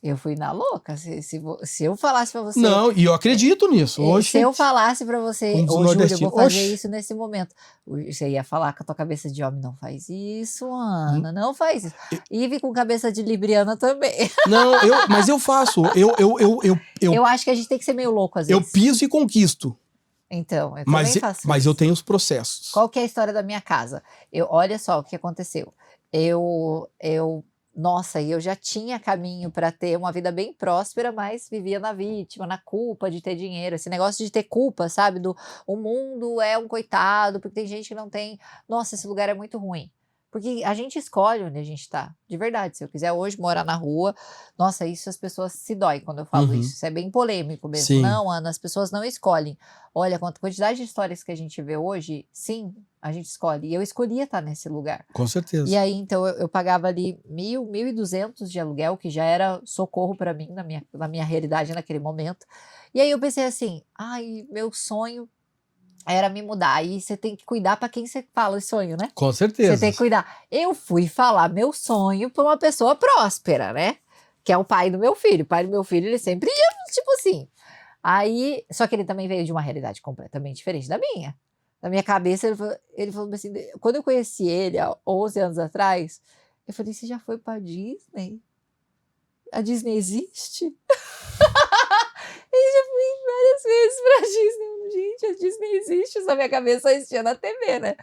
Eu fui na louca. Se eu falasse pra você... Não, e eu acredito nisso. Hoje, se eu falasse pra você, como diz o ô Júlio, eu nordestino, vou fazer oxe. isso nesse momento. Você ia falar com a tua cabeça de homem, não faz isso, Ana, não faz isso. Ive com cabeça de libriana também. Não, mas eu faço. Eu acho que a gente tem que ser meio louco às Eu vezes. piso e conquisto. Então, eu também faço Mas isso. eu tenho os processos. Qual que é a história da minha casa? Olha só o que aconteceu. Nossa, e eu já tinha caminho para ter uma vida bem próspera, mas vivia na vítima, na culpa de ter dinheiro. Esse negócio de ter culpa, sabe? O mundo é um coitado, porque tem gente que não tem. Nossa, esse lugar é muito ruim. Porque a gente escolhe onde a gente tá. De verdade, se eu quiser hoje morar na rua, nossa, isso as pessoas se doem quando eu falo Uhum. isso. Isso é bem polêmico mesmo. Sim. Não, Ana, as pessoas não escolhem. Olha, a quantidade de histórias que a gente vê hoje, sim, a gente escolhe. E eu escolhia estar nesse lugar. Com certeza. E aí, então, eu pagava ali 1.200 de aluguel, que já era socorro para mim, na minha realidade naquele momento. E aí eu pensei assim, ai, meu sonho era me mudar. Aí você tem que cuidar para quem você fala o sonho, né? Com certeza. Você tem que cuidar. Eu fui falar meu sonho para uma pessoa próspera, né? Que é o pai do meu filho. O pai do meu filho, ele sempre ia, tipo assim. Aí, só que ele também veio de uma realidade completamente diferente da minha. Na minha cabeça, ele falou assim, quando eu conheci ele há 11 anos atrás, eu falei, você já foi pra Disney? A Disney existe? Eu já fui várias vezes pra Disney. Gente, a Disney existe, na minha cabeça só existia na TV, né?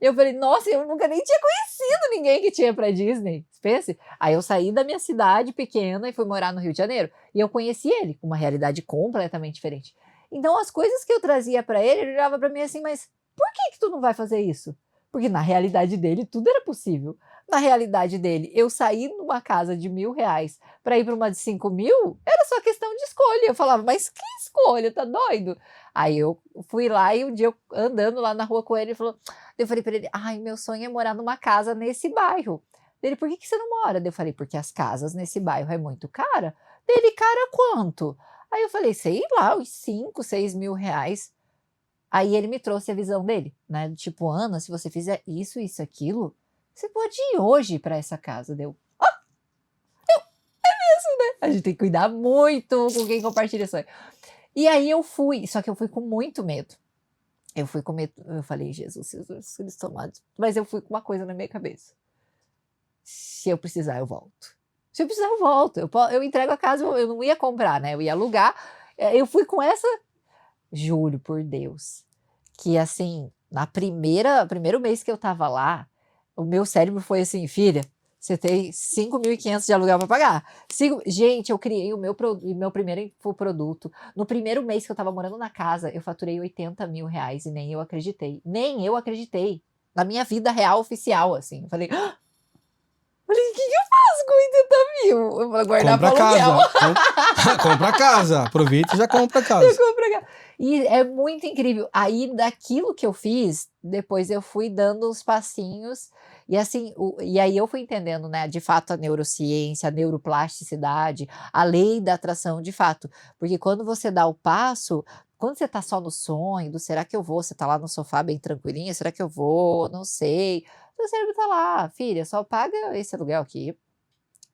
Eu falei, nossa, eu nunca nem tinha conhecido ninguém que tinha pra Disney. Pense. Aí eu saí da minha cidade pequena e fui morar no Rio de Janeiro. E eu conheci ele com uma realidade completamente diferente. Então as coisas que eu trazia pra ele olhava pra mim assim, mas por que tu não vai fazer isso? Porque na realidade dele tudo era possível. Na realidade dele, eu sair numa casa de R$1.000 para ir para uma de 5.000, era só questão de escolha. Eu falava, mas que escolha, tá doido? Aí eu fui lá e um dia eu andando lá na rua com ele, ele falou, eu falei para ele, ai, meu sonho é morar numa casa nesse bairro. Ele, por que você não mora? Eu falei, porque as casas nesse bairro é muito cara. Dele, cara, quanto? Aí eu falei, sei lá, uns 5, 6 mil reais. Aí ele me trouxe a visão dele, né? Tipo, Ana, se você fizer isso, isso, aquilo, você pode ir hoje para essa casa. É mesmo, né? A gente tem que cuidar muito com quem compartilha sonho. E aí eu fui, só que eu fui com muito medo. Eu fui com medo, eu falei, Jesus Cristo amado. Mas eu fui com uma coisa na minha cabeça. Se eu precisar, eu volto. Se eu precisar, eu volto. Eu entrego a casa, eu não ia comprar, né? Eu ia alugar. Eu fui com essa... Juro por Deus, que assim, primeiro mês que eu tava lá, o meu cérebro foi assim, filha, você tem 5.500 de aluguel para pagar. Gente, eu criei o meu primeiro produto. No primeiro mês que eu tava morando na casa, eu faturei R$80 mil e nem eu acreditei. Nem eu acreditei. Na minha vida real, oficial, assim. Eu falei, o que eu faço com 80 mil? Eu vou guardar para aluguel. Compra a casa. Aproveita e já compra a casa. Eu compro a casa. E é muito incrível. Aí, daquilo que eu fiz, depois eu fui dando os passinhos. E assim, e aí eu fui entendendo, né, de fato, a neurociência, a neuroplasticidade, a lei da atração, de fato. Porque quando você dá o passo, quando você tá só no sonho, do será que eu vou? Você tá lá no sofá bem tranquilinha, será que eu vou? Não sei. Seu cérebro tá lá, filha, só paga esse aluguel aqui.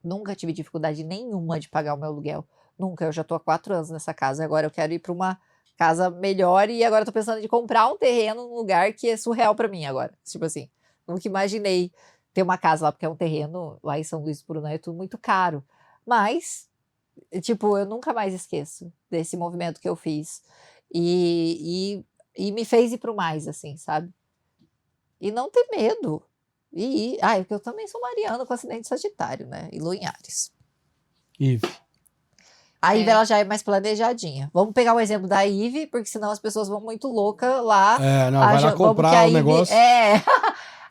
Nunca tive dificuldade nenhuma de pagar o meu aluguel. Nunca, eu já tô há 4 anos nessa casa, agora eu quero ir para uma casa melhor e agora eu tô pensando em comprar um terreno num lugar que é surreal para mim agora. Tipo assim, nunca imaginei ter uma casa lá, porque é um terreno lá em São Luís do Purunã, é tudo muito caro. Mas, tipo, eu nunca mais esqueço desse movimento que eu fiz. E me fez ir pro mais, assim, sabe? E não ter medo. Porque eu também sou mariana com acidente de Sagitário, né? E Lua em Áries. Ive. A Ive, ela já é mais planejadinha. Vamos pegar o exemplo da Ive, porque senão as pessoas vão muito louca lá. Vai lá comprar o negócio.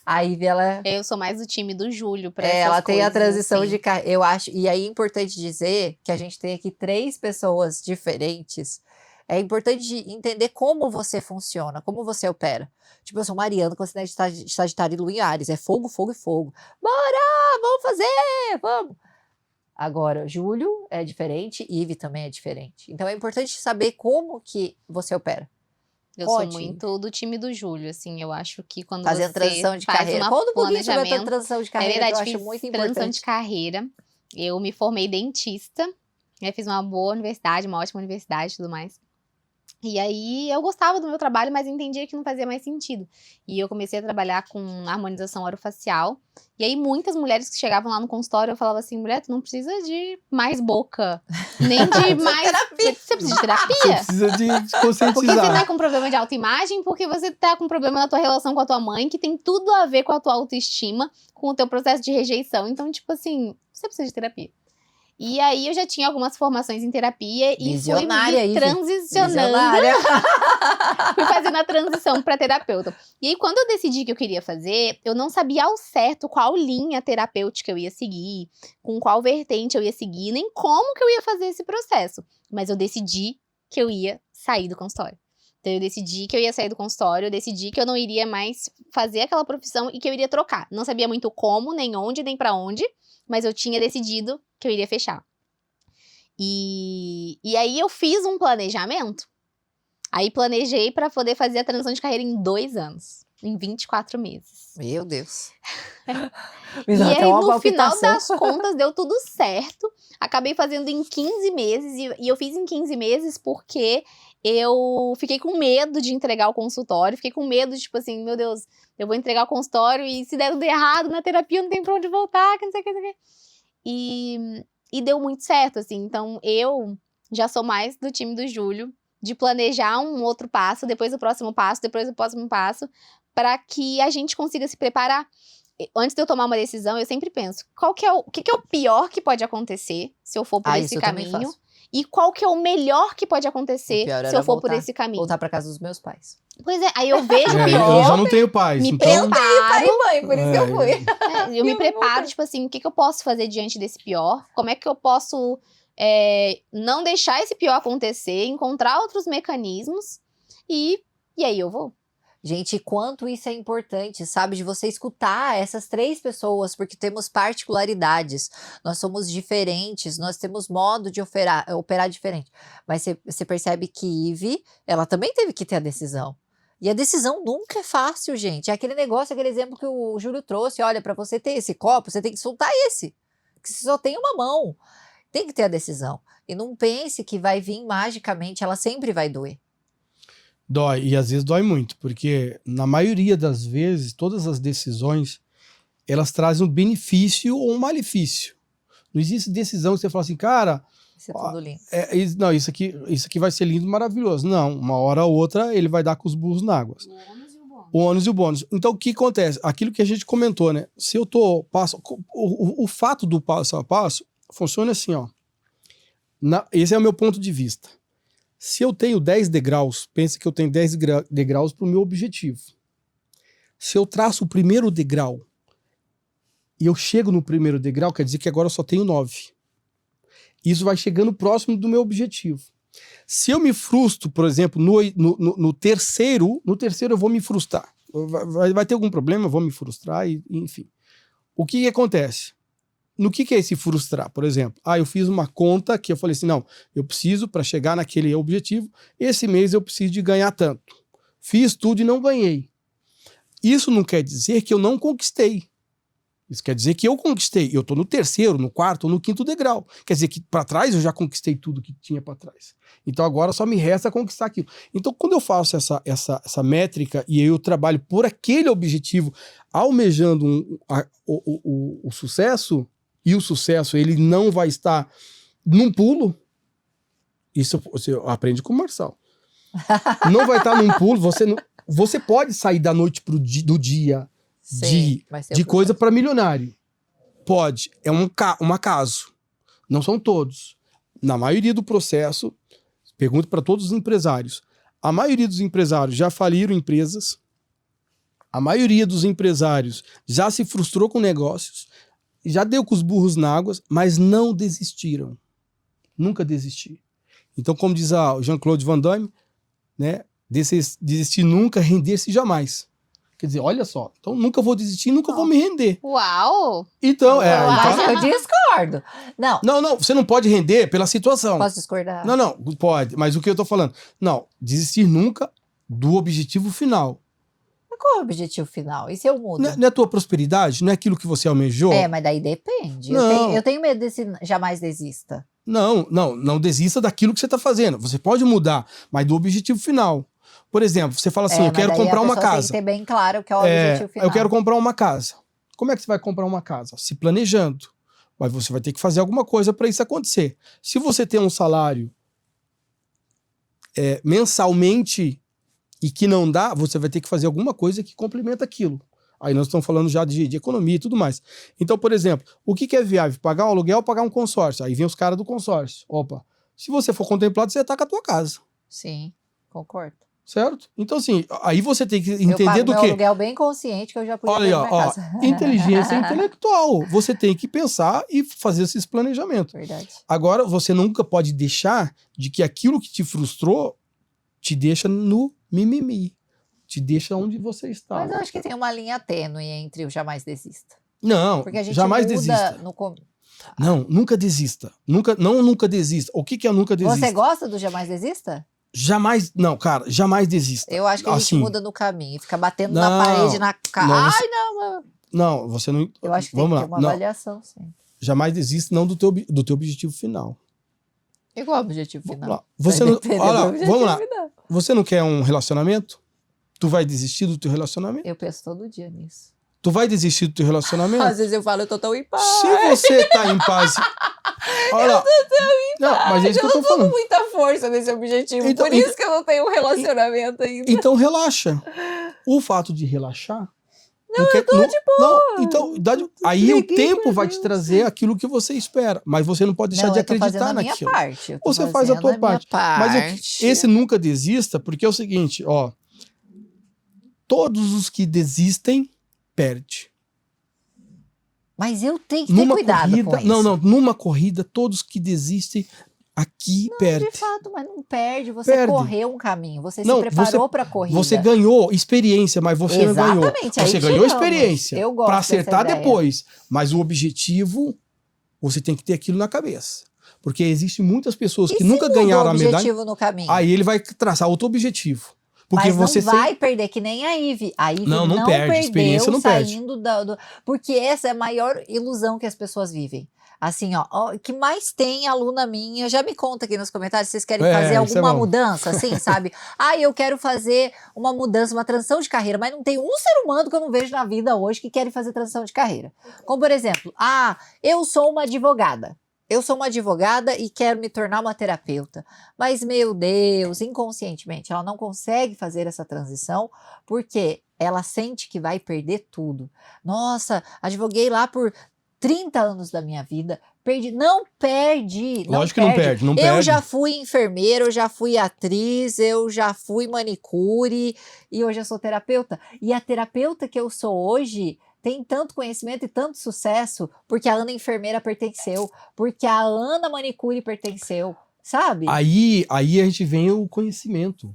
A Ive, ela... Eu sou mais do time do Júlio pra essas ela tem a coisas, transição assim. de carreira, eu acho. E aí é importante dizer que a gente tem aqui 3 pessoas diferentes. É importante entender como você funciona, como você opera. Tipo, eu sou mariana com acidente de Sagitário e Lua em Áries. É fogo, fogo e fogo. Bora! Vamos fazer! Vamos! Agora, Júlio é diferente, Ive também é diferente. Então é importante saber como que você opera. Eu sou muito do time do Júlio, assim, eu acho que quando Fazer você transição de faz carreira. Conta um pouquinho sobre a tua transição de carreira, verdade, que eu fiz acho muito transição importante. de carreira, eu me formei dentista, fiz uma boa universidade, uma ótima universidade e tudo mais. E aí eu gostava do meu trabalho, mas entendia que não fazia mais sentido. E eu comecei a trabalhar com harmonização orofacial. E aí muitas mulheres que chegavam lá no consultório, eu falava assim, mulher, tu não precisa de mais boca, nem de mais... terapia. Você precisa de terapia? Você precisa de conscientizar. Porque você tá com problema de autoimagem, porque você tá com problema na tua relação com a tua mãe, que tem tudo a ver com a tua autoestima, com o teu processo de rejeição. Então, tipo assim, você precisa de terapia. E aí eu já tinha algumas formações em terapia e Visionária, fui transicionando. Fui fazendo a transição para terapeuta. E aí, quando eu decidi que eu queria fazer, eu não sabia ao certo qual linha terapêutica eu ia seguir, com qual vertente eu ia seguir, nem como que eu ia fazer esse processo. Mas eu decidi que eu ia sair do consultório. Então, eu decidi que eu ia sair do consultório, eu decidi que eu não iria mais fazer aquela profissão e que eu iria trocar. Não sabia muito como, nem onde, nem pra onde, mas eu tinha decidido que eu iria fechar. E aí eu fiz um planejamento. Aí planejei pra poder fazer a transição de carreira em 2 anos. Em 24 meses. Meu Deus. E aí, no final das contas, deu tudo certo. Acabei fazendo em 15 meses. E eu fiz em 15 meses porque eu fiquei com medo de entregar o consultório. Fiquei com medo, tipo assim, meu Deus, eu vou entregar o consultório e se der tudo errado na terapia, não tem pra onde voltar, que não sei o que, não sei o que. E deu muito certo, assim. Então, eu já sou mais do time do Júlio, de planejar um outro passo, depois o próximo passo, depois o próximo passo, para que a gente consiga se preparar. Antes de eu tomar uma decisão, eu sempre penso, o que é o pior que pode acontecer se eu for por esse caminho? E qual que é o melhor que pode acontecer se eu for por esse caminho? Voltar para casa dos meus pais. Pois é, aí eu vejo o pior. Eu já não tenho pais, me então... preparo. Eu tenho pai e mãe, por isso que eu fui. Eu me preparo, tipo assim, o que eu posso fazer diante desse pior? Como é que eu posso não deixar esse pior acontecer, encontrar outros mecanismos e aí eu vou. Gente, quanto isso é importante, sabe? De você escutar essas 3 pessoas, porque temos particularidades, nós somos diferentes, nós temos modo de operar diferente. Mas você percebe que Ive, ela também teve que ter a decisão. E a decisão nunca é fácil, gente. É aquele negócio, aquele exemplo que o Júlio trouxe. Olha, para você ter esse copo, você tem que soltar esse. Porque você só tem uma mão. Tem que ter a decisão. E não pense que vai vir magicamente, ela sempre vai doer. Dói, e às vezes dói muito, porque na maioria das vezes, todas as decisões, elas trazem um benefício ou um malefício. Não existe decisão que você fala assim, cara... Isso é tudo lindo. Não, isso aqui vai ser lindo, maravilhoso. Não, uma hora ou outra ele vai dar com os burros na água. O ônus e o bônus. Então, o que acontece? Aquilo que a gente comentou, né? Se eu tô... O fato do passo a passo funciona assim, ó. Esse é o meu ponto de vista. Se eu tenho 10 degraus, pense que eu tenho 10 degraus para o meu objetivo. Se eu traço o primeiro degrau e eu chego no primeiro degrau, quer dizer que agora eu só tenho 9. Isso vai chegando próximo do meu objetivo. Se eu me frustro, por exemplo, no terceiro eu vou me frustrar. Vai ter algum problema, eu vou me frustrar, enfim. O que acontece? No que é esse frustrar? Por exemplo, eu fiz uma conta que eu falei assim, não, eu preciso, para chegar naquele objetivo, esse mês eu preciso de ganhar tanto. Fiz tudo e não ganhei. Isso não quer dizer que eu não conquistei. Isso quer dizer que eu conquistei. Eu tô no 3º, no 4º, no 5º degrau. Quer dizer que para trás eu já conquistei tudo que tinha para trás. Então agora só me resta conquistar aquilo. Então quando eu faço essa métrica e eu trabalho por aquele objetivo, almejando o sucesso, e o sucesso ele não vai estar num pulo, isso você aprende com o Marçal. Não vai estar num pulo, você pode sair da noite do dia Sim, de coisa para milionário. Pode. É um acaso. Não são todos. Na maioria do processo, pergunto para todos os empresários. A maioria dos empresários já faliram empresas. A maioria dos empresários já se frustrou com negócios. Já deu com os burros na água, mas não desistiram. Nunca desisti. Então, como diz o Jean-Claude Van Damme, né? Desistir nunca, render-se jamais. Quer dizer, olha só, então nunca vou desistir, nunca vou me render. Uau! Então, Mas então... eu discordo. Não, você não pode render pela situação. Posso discordar? Não, pode, mas o que eu tô falando? Não, desistir nunca do objetivo final. Mas qual é o objetivo final? E se eu mudo? Não é a tua prosperidade? Não é aquilo que você almejou? Mas daí depende. Não. Eu tenho medo desse jamais desista. Não desista daquilo que você tá fazendo. Você pode mudar, mas do objetivo final. Por exemplo, você fala assim, eu quero comprar uma casa. Tem que ter bem claro o que é o objetivo final. Eu quero comprar uma casa. Como é que você vai comprar uma casa? Se planejando. Mas você vai ter que fazer alguma coisa para isso acontecer. Se você tem um salário mensalmente e que não dá, você vai ter que fazer alguma coisa que complementa aquilo. Aí nós estamos falando já de economia e tudo mais. Então, por exemplo, o que é viável? Pagar um aluguel ou pagar um consórcio? Aí vem os caras do consórcio. Opa, se você for contemplado, você está com a tua casa. Sim, concordo. Certo? Então, assim, aí você tem que entender do meu quê? aluguel bem consciente que eu já podia Olha aí, ter na minha casa. inteligência intelectual. Você tem que pensar e fazer esses planejamentos. Verdade. Agora, você nunca pode deixar de que aquilo que te frustrou te deixa no mimimi. Te deixa onde você está. Mas eu acho que tem uma linha tênue entre o jamais desista. Não, Porque a gente jamais muda desista. no... Não, nunca desista. Nunca desista. O que é nunca desista? Você gosta do jamais desista? Jamais, não, cara, jamais desista. Eu acho que a gente Assim, muda no caminho, fica batendo não, na parede, na cara. não, Ai, você- não. Não, você não. Eu acho que Vamos tem lá. que ter uma Não, avaliação, sim. jamais desista não do teu objetivo final. E qual é o objetivo Vamos final? lá. Você não, Vai depender olha do lá, objetivo vamos lá. final. Você não quer um relacionamento? Tu vai desistir do teu relacionamento? Eu penso todo dia nisso. Tu vai desistir do teu relacionamento? Às vezes eu falo, eu tô tão em paz. Se você tá em paz. Olha lá. Não, mas é isso que eu tô não tô com falando. muita força nesse objetivo. Então- por isso que eu não tenho um relacionamento ainda. Então relaxa. O fato de relaxar. Não, eu tô de boa. Não, então, aí o Preguiça, tempo vai te Deus. trazer aquilo que você espera. Mas você não pode deixar Não, de eu tô fazendo acreditar a minha naquilo. parte. Eu tô Você faz a fazendo tua minha parte. Mas parte. esse nunca desista, porque é o seguinte, ó. Todos os que desistem, perde. Mas eu tenho que ter cuidado com isso. Numa corrida, todos que desistem, aqui perde. De fato, mas não perde. Você Perde. correu um caminho. Você Não, se preparou para a corrida. Você ganhou experiência, mas você não ganhou. Exatamente, aí Você ganhou chegamos. experiência Eu gosto para dessa acertar ideia. depois. Mas o objetivo, você tem que ter aquilo na cabeça. Porque existem muitas pessoas E que se nunca mudou ganharam o a medalha. objetivo no caminho? Aí ele vai traçar outro objetivo. Porque Mas não você vai perder, que nem a Ivy. A Ivy Não perde, perdeu experiência não perde. saindo Porque essa é a maior ilusão que as pessoas vivem. Assim, ó, que mais tem aluna minha, já me conta aqui nos comentários, vocês querem fazer isso é alguma bom. mudança, assim, sabe? Eu quero fazer uma mudança, uma transição de carreira, mas não tem um ser humano que eu não vejo na vida hoje que quer fazer transição de carreira. Como, por exemplo, eu sou uma advogada. Eu sou uma advogada e quero me tornar uma terapeuta. Mas, meu Deus, inconscientemente, ela não consegue fazer essa transição porque ela sente que vai perder tudo. Nossa, advoguei lá por 30 anos da minha vida, perdi. Não perde. Lógico que não perde, não perde. Eu já fui enfermeira, eu já fui atriz, eu já fui manicure e hoje eu sou terapeuta. E a terapeuta que eu sou hoje tem tanto conhecimento e tanto sucesso porque a Ana enfermeira pertenceu, porque a Ana manicure pertenceu, sabe? Aí a gente vem o conhecimento.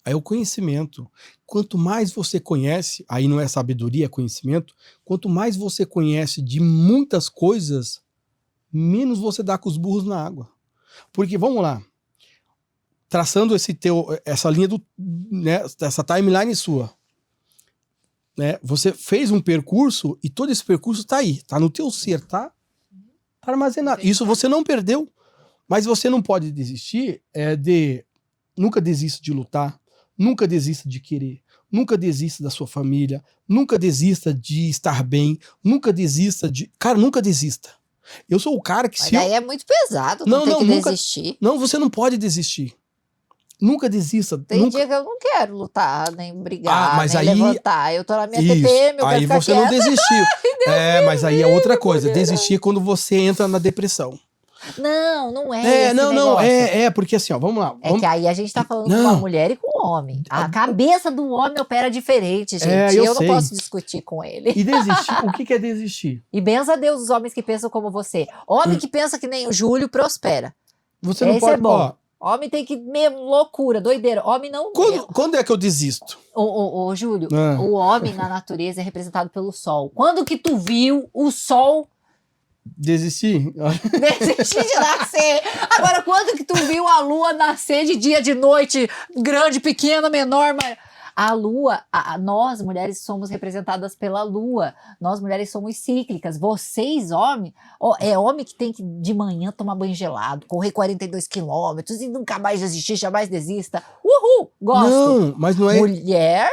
Aí o conhecimento. Quanto mais você conhece, aí não é sabedoria, é conhecimento. Quanto mais você conhece de muitas coisas, menos você dá com os burros na água. Porque, vamos lá, traçando essa linha essa timeline sua. né? Você fez um percurso e todo esse percurso tá aí, tá no teu ser, tá armazenado. Isso você não perdeu, mas você não pode desistir nunca desista de lutar, nunca desista de querer, nunca desista da sua família, nunca desista de estar bem, nunca desista de... Cara, nunca desista. Eu sou o cara que Mas se eu... daí é muito pesado, Não, tem que nunca- desistir. Não, você não pode desistir. Nunca desista. Tem nunca... dia que eu não quero lutar, nem brigar, mas nem aí- levantar. Eu tô na minha Isso. TPM, eu Aí quero ficar você não quieta. desistiu. Mas aí é outra coisa. mulher. Desistir é quando você entra na depressão. Não é esse Não, negócio. porque assim, ó, vamos lá. É Vamos... que aí a gente tá falando com Não. uma mulher e com um homem. A cabeça do homem opera diferente, gente. eu Eu não sei. posso discutir com ele. E desistir, o que é desistir? E benza a Deus os homens que pensam como você. Homem que pensa que nem o Júlio prospera. Você não Esse pode. é bom. Ó, Homem tem que mesmo loucura, doideira. Homem não. quando é que eu desisto? Ô, Júlio, Ah. o homem na natureza é representado pelo sol. Quando que tu viu o sol Desistir? desistir de nascer? Agora, quando que tu viu a lua nascer de dia, de noite, grande, pequena, menor? A lua, nós mulheres somos representadas pela lua. Nós mulheres somos cíclicas. Vocês, homem, é homem que tem que de manhã tomar banho gelado, correr 42 quilômetros e nunca mais desistir, jamais desista. Uhul, gosto. Não, mas não é. Mulher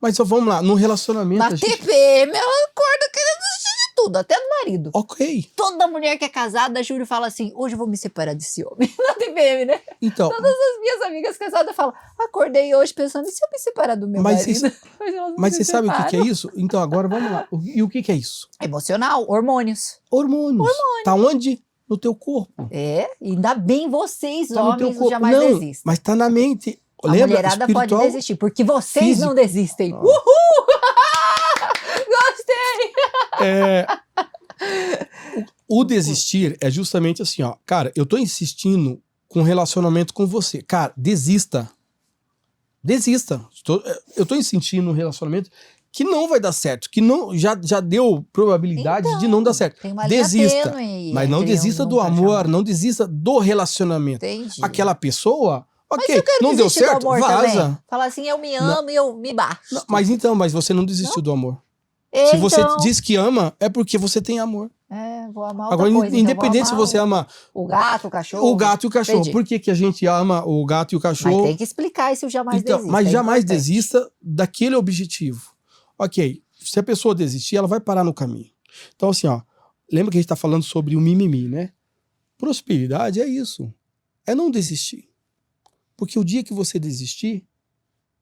Mas só vamos lá, no relacionamento. na a gente... TPM, ela acorda querendo desistir de tudo, até do marido. Ok. Toda mulher que é casada, Júlio fala assim: hoje eu vou me separar desse homem. Na TPM, né? Então, As minhas amigas casadas falam: acordei hoje pensando, e se eu me separar do meu Mas marido? isso- mas você sabe o que é isso? Então, agora vamos lá. E o que é isso? Emocional, hormônios. Hormônios. Tá onde? No teu corpo. É, ainda bem vocês, Tá no teu homens, corpo. jamais Não, desistem. mas tá na mente. A Lembra? mulherada pode Espiritual, desistir, porque vocês físico. não desistem. Ah. Uhul! Gostei! É, o desistir é justamente assim, ó. Cara, eu tô insistindo com relacionamento com você. Cara, desista. Desista. Eu tô insistindo num relacionamento que não vai dar certo, que não já deu probabilidades de não dar certo. Tem uma linha Desista. tênue aí Mas não entre desista um do nunca amor, jamais. não desista do relacionamento. Entendi. Aquela pessoa, Mas ok, eu quero não deu desistir do certo, amor vaza. também. Falar assim, eu me amo e eu me baixo. Não, mas você não desistiu do amor. Se você diz que ama, é porque você tem amor. Vou amar outra Agora, coisa, então independente se vou amar você ama o gato, o cachorro. o gato e o cachorro. Entendi. Por que a gente ama o gato e o Mas cachorro? tem que explicar isso, jamais Então, desista. mas é jamais importante. desista daquele objetivo. Ok, se a pessoa desistir, ela vai parar no caminho. Então, assim, ó, lembra que a gente tá falando sobre o mimimi, né? Prosperidade é isso. É não desistir. Porque o dia que você desistir,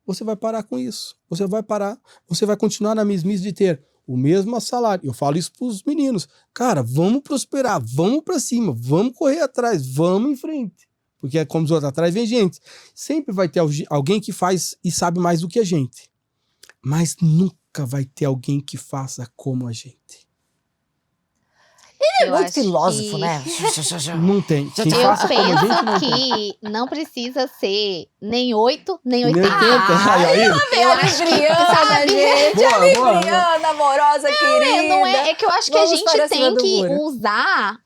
você vai parar com isso. Você vai parar, você vai continuar na mesmice de ter o mesmo salário. Eu falo isso pros meninos. Cara, vamos prosperar, vamos pra cima, vamos correr atrás, vamos em frente. Porque é como os outros atrás vem gente. Sempre vai ter alguém que faz e sabe mais do que a gente. Mas nunca vai ter alguém que faça como a gente. É Eu muito acho filósofo, que- né? Não tem. Quem Eu Eu faça como a gente não penso tem. que não precisa ser nem 8, nem Nem 80. 80. Aí. Eu acho que, sabe? gente, Boa, a boa, Libriana, amorosa, querida. Não é que eu acho que a Vamos para gente cima tem do que muro. usar.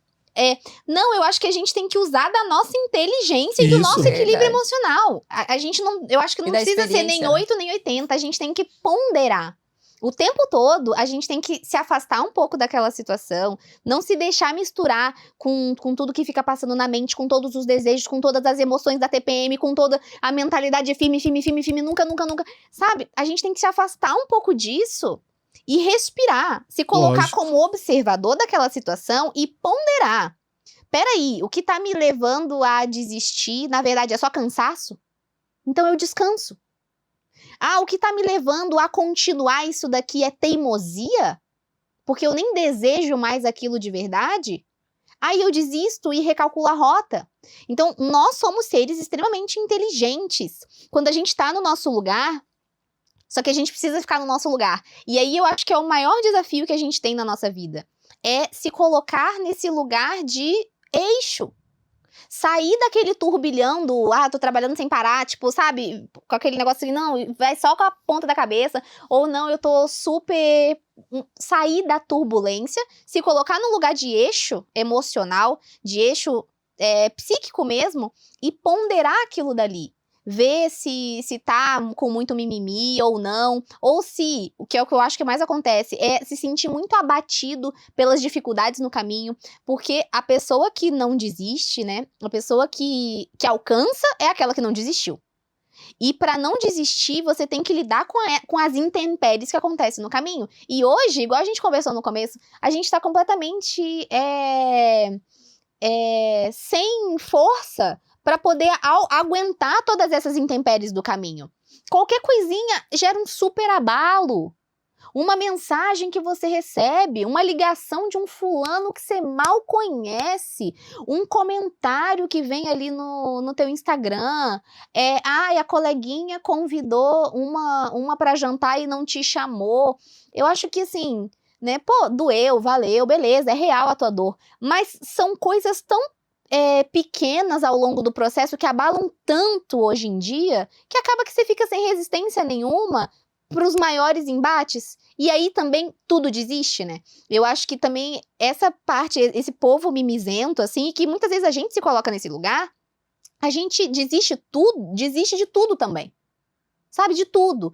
Não, eu acho que a gente tem que usar da nossa inteligência e do Isso. nosso equilíbrio Verdade. emocional. A gente não. Eu acho que E não da precisa ser nem experiência, né? 8 nem 80. A gente tem que ponderar. O tempo todo, a gente tem que se afastar um pouco daquela situação, não se deixar misturar com tudo que fica passando na mente, com todos os desejos, com todas as emoções da TPM, com toda a mentalidade de firme, nunca, nunca, nunca. Sabe? A gente tem que se afastar um pouco disso e respirar, se colocar Lógico. como observador daquela situação e ponderar. Peraí, o que tá me levando a desistir, na verdade, é só cansaço? Então eu descanso. Ah, o que tá me levando a continuar isso daqui é teimosia? Porque eu nem desejo mais aquilo de verdade? Aí eu desisto e recalculo a rota. Então, nós somos seres extremamente inteligentes. Quando a gente tá no nosso lugar, só que a gente precisa ficar no nosso lugar. E aí eu acho que é o maior desafio que a gente tem na nossa vida. É se colocar nesse lugar de eixo. Sair daquele turbilhão do, tô trabalhando sem parar, tipo, sabe? Com aquele negócio assim, não, vai só com a ponta da cabeça. Ou não, eu tô super... Sair da turbulência, se colocar no lugar de eixo emocional, de eixo psíquico mesmo, e ponderar aquilo dali. ver se tá com muito mimimi ou não, ou se, o que é o que eu acho que mais acontece, é se sentir muito abatido pelas dificuldades no caminho, porque a pessoa que não desiste, né, a pessoa que alcança é aquela que não desistiu. E para não desistir, você tem que lidar com as intempéries que acontecem no caminho. E hoje, igual a gente conversou no começo, a gente tá completamente sem força para poder aguentar todas essas intempéries do caminho. Qualquer coisinha gera um super abalo. Uma mensagem que você recebe, uma ligação de um fulano que você mal conhece, um comentário que vem ali no teu Instagram, a coleguinha convidou uma para jantar e não te chamou. Eu acho que assim, né, pô, doeu, valeu, beleza, é real a tua dor, mas são coisas tão pequenas ao longo do processo que abalam tanto hoje em dia, que acaba que você fica sem resistência nenhuma para os maiores embates, e aí também tudo desiste, né? Eu acho que também essa parte, esse povo mimizento, assim, que muitas vezes a gente se coloca nesse lugar, a gente desiste de tudo também, sabe? De tudo.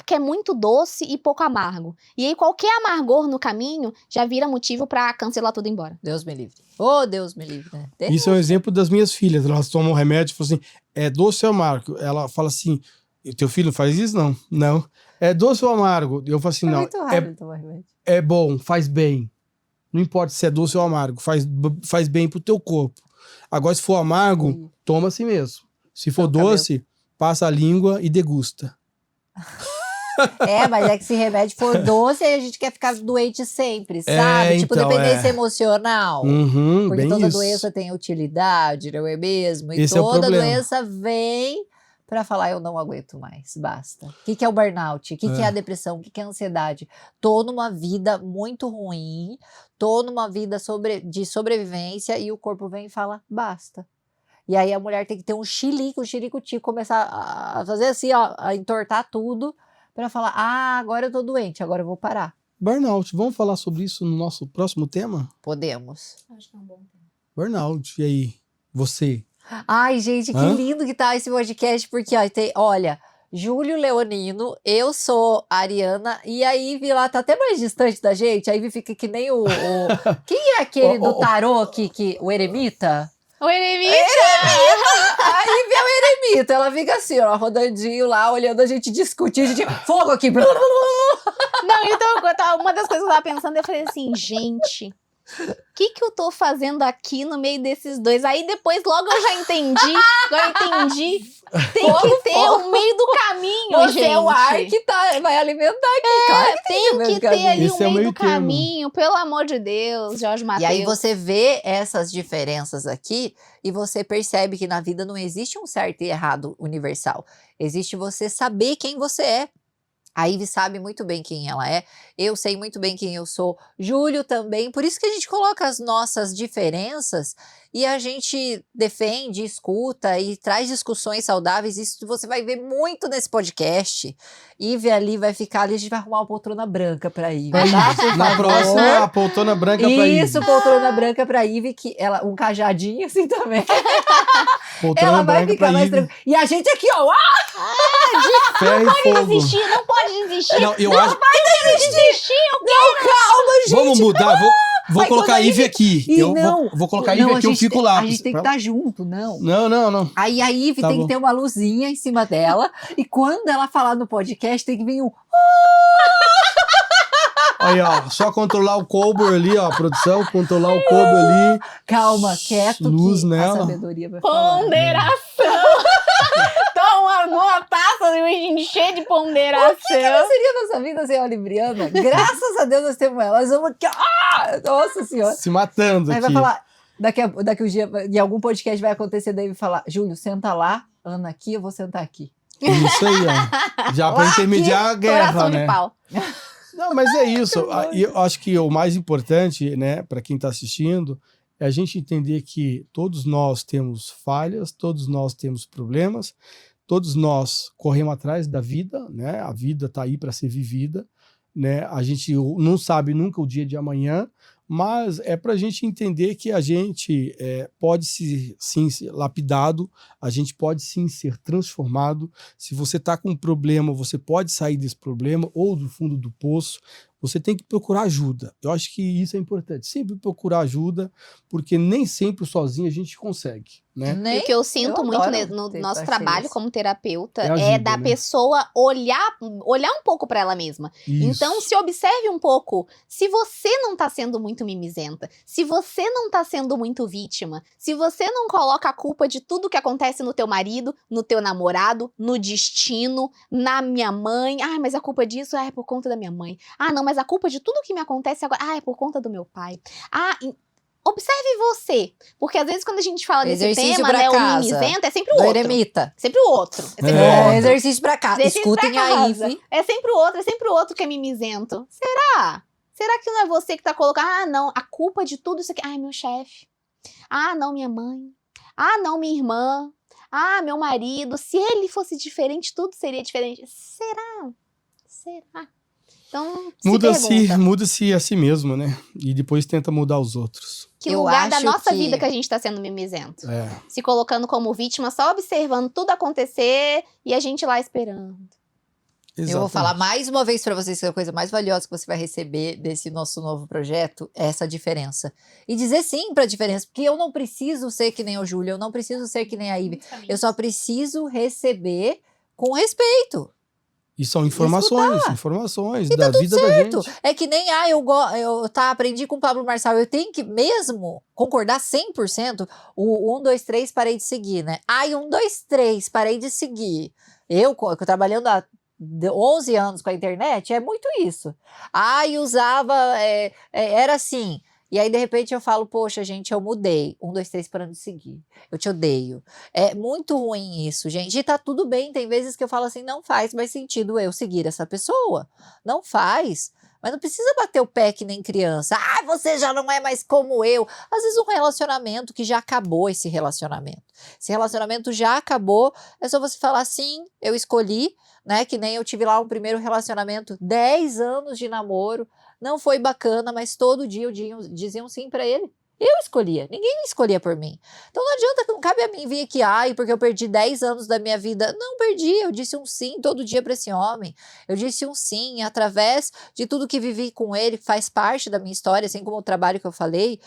Que é muito doce e pouco amargo. E aí qualquer amargor no caminho já vira motivo pra cancelar tudo e ir embora. Deus me livre. Oh, Deus me livre, né? Isso é um exemplo das minhas filhas. Elas tomam remédio e falam assim, é doce ou amargo? Ela fala assim, teu filho não faz isso? Não. Não. É doce ou amargo? Eu falo assim, não. Muito rápido tomar remédio. É bom, faz bem. Não importa se é doce ou amargo, faz bem pro teu corpo. Agora, se for amargo, toma assim mesmo. Se for doce, passa a língua e degusta. Mas é que se remédio for doce, aí a gente quer ficar doente sempre, sabe? Tipo, então, dependência emocional. Porque bem toda isso. doença tem utilidade, não é mesmo? E Esse é o toda problema. doença vem pra falar, eu não aguento mais, basta. O que é o burnout? O que é a depressão? O que é a ansiedade? Tô numa vida muito ruim, tô numa vida de sobrevivência e o corpo vem e fala, basta. E aí a mulher tem que ter um xilico-tico, começar a fazer assim, ó, a entortar tudo pra falar, agora eu tô doente, agora eu vou parar. Burnout, vamos falar sobre isso no nosso próximo tema? Podemos. Acho que é um bom tema. Burnout, e aí? Você? Ai, gente, que lindo que tá esse podcast, porque olha, Júlio Leonino, eu sou a Ariana, e a Ivy lá tá até mais distante da gente, a Ivy fica que nem quem é aquele do tarô, o eremita? O eremita! A Ivy é o eremita, ela fica assim, ó, rodandinho lá, olhando a gente discutir, a gente, fogo aqui. Não, então, uma das coisas que eu tava pensando, eu falei assim, gente, o que eu tô fazendo aqui no meio desses dois? Aí depois, logo eu já entendi. Tem que ter o meio do caminho, Você gente. é o ar que vai alimentar aqui, claro que tem que ter ali Esse o é o meio meio do caminho, pelo amor de Deus, Jorge Mateus. E aí você vê essas diferenças aqui e você percebe que na vida não existe um certo e errado universal. Existe você saber quem você é. A Ivy sabe muito bem quem ela é, eu sei muito bem quem eu sou, Júlio também, por isso que a gente coloca as nossas diferenças e a gente defende, escuta e traz discussões saudáveis, isso você vai ver muito nesse podcast. Ivy ali vai ficar ali, a gente vai arrumar uma poltrona branca pra Ivy. Na próxima, a poltrona branca pra Ivy. Isso, poltrona branca pra Ivy, que ela, um cajadinho assim também. Poltrona Ela vai branca ficar pra mais Ivy. tranquila. E a gente aqui, ó, Ferro e fogo. Desistir, não pode desistir. Não, eu acho... Desistir, calma, gente. Vamos mudar, vou Aí colocar quando a Ivy aqui. Eu vou colocar a Ivy aqui, eu fico lá. A gente tem que estar junto, não. Não. Aí a Ivy Tá tem bom. que ter uma luzinha em cima dela. E quando ela falar no podcast, tem que vir um... Aí, ó, só controlar o Colbert ali, ó, produção, controlar o Colbert ali. Calma, quieto, Luz que nela. a sabedoria vai falar. Ponderação. Toma alguma taça de encher de ponderação. O que não seria nossa vida sem a Libriana? Graças a Deus nós temos ela. Nós vamos aqui, nossa senhora. Se matando Aí aqui. vai falar, daqui um dia, em algum podcast vai acontecer, daí vai falar, Júlio, senta lá, Ana aqui, eu vou sentar aqui. Isso aí, ó. Já pra intermediar a guerra, Coração né? de pau. Não, mas é isso. E eu acho que o mais importante, né, para quem está assistindo, é a gente entender que todos nós temos falhas, todos nós temos problemas, todos nós corremos atrás da vida, né? A vida está aí para ser vivida, né? A gente não sabe nunca o dia de amanhã, Mas é para a gente entender que a gente pode sim ser lapidado, a gente pode sim ser transformado. Se você está com um problema, você pode sair desse problema ou do fundo do poço. Você tem que procurar ajuda. Eu acho que isso é importante. Sempre procurar ajuda, porque nem sempre sozinho a gente consegue, né? E o que eu sinto muito no nosso trabalho como terapeuta é da pessoa olhar um pouco para ela mesma. Isso. Então, se observe um pouco. Se você não tá sendo muito mimizenta, se você não tá sendo muito vítima, se você não coloca a culpa de tudo que acontece no teu marido, no teu namorado, no destino, na minha mãe. Ah, mas a culpa disso é por conta da minha mãe. Ah, não, mas a culpa de tudo que me acontece agora, é por conta do meu pai. Observe você, porque às vezes quando a gente fala desse tema, né, o mimizento, é sempre o outro. Eremita. Sempre o outro. É sempre o outro. Exercício pra casa. Escutem a Ivy. É sempre o outro que é mimizento. Será? Será que não é você que tá colocando, não, a culpa de tudo isso aqui, é meu chefe. Não, minha mãe. Não, minha irmã. Meu marido. Se ele fosse diferente, tudo seria diferente. Será? Então, muda-se a si mesmo, né? E depois tenta mudar os outros. Que lugar da nossa vida que a gente tá sendo mimizento? Se colocando como vítima, só observando tudo acontecer e a gente lá esperando. Exatamente. Eu vou falar mais uma vez para vocês que a coisa mais valiosa que você vai receber desse nosso novo projeto é essa diferença. E dizer sim para a diferença, porque eu não preciso ser que nem o Júlio, eu não preciso ser que nem a Ivy. Eu só preciso receber com respeito. E são informações e da tá vida certo. da gente. É que nem, aprendi com o Pablo Marçal, eu tenho que mesmo concordar 100%, o 1, 2, 3, parei de seguir, né? 1, 2, 3, parei de seguir. Eu trabalhando há 11 anos com a internet, é muito isso. Usava, era assim... E aí, de repente, eu falo, poxa, gente, eu mudei. 1, 2, 3, parando de seguir. Eu te odeio. É muito ruim isso, gente. E tá tudo bem, tem vezes que eu falo assim, não faz mais sentido eu seguir essa pessoa. Não faz. Mas não precisa bater o pé que nem criança. Você já não é mais como eu. Às vezes um relacionamento que já acabou esse relacionamento. Esse relacionamento já acabou, é só você falar assim, eu escolhi, né? Que nem eu tive lá um primeiro relacionamento, 10 anos de namoro. Não foi bacana, mas todo dia diziam sim pra ele. Eu escolhia, ninguém escolhia por mim. Então não adianta, não cabe a mim vir aqui, porque eu perdi 10 anos da minha vida. Não perdi, eu disse um sim todo dia para esse homem. Eu disse um sim através de tudo que vivi com ele, que faz parte da minha história, assim como o trabalho que eu falei,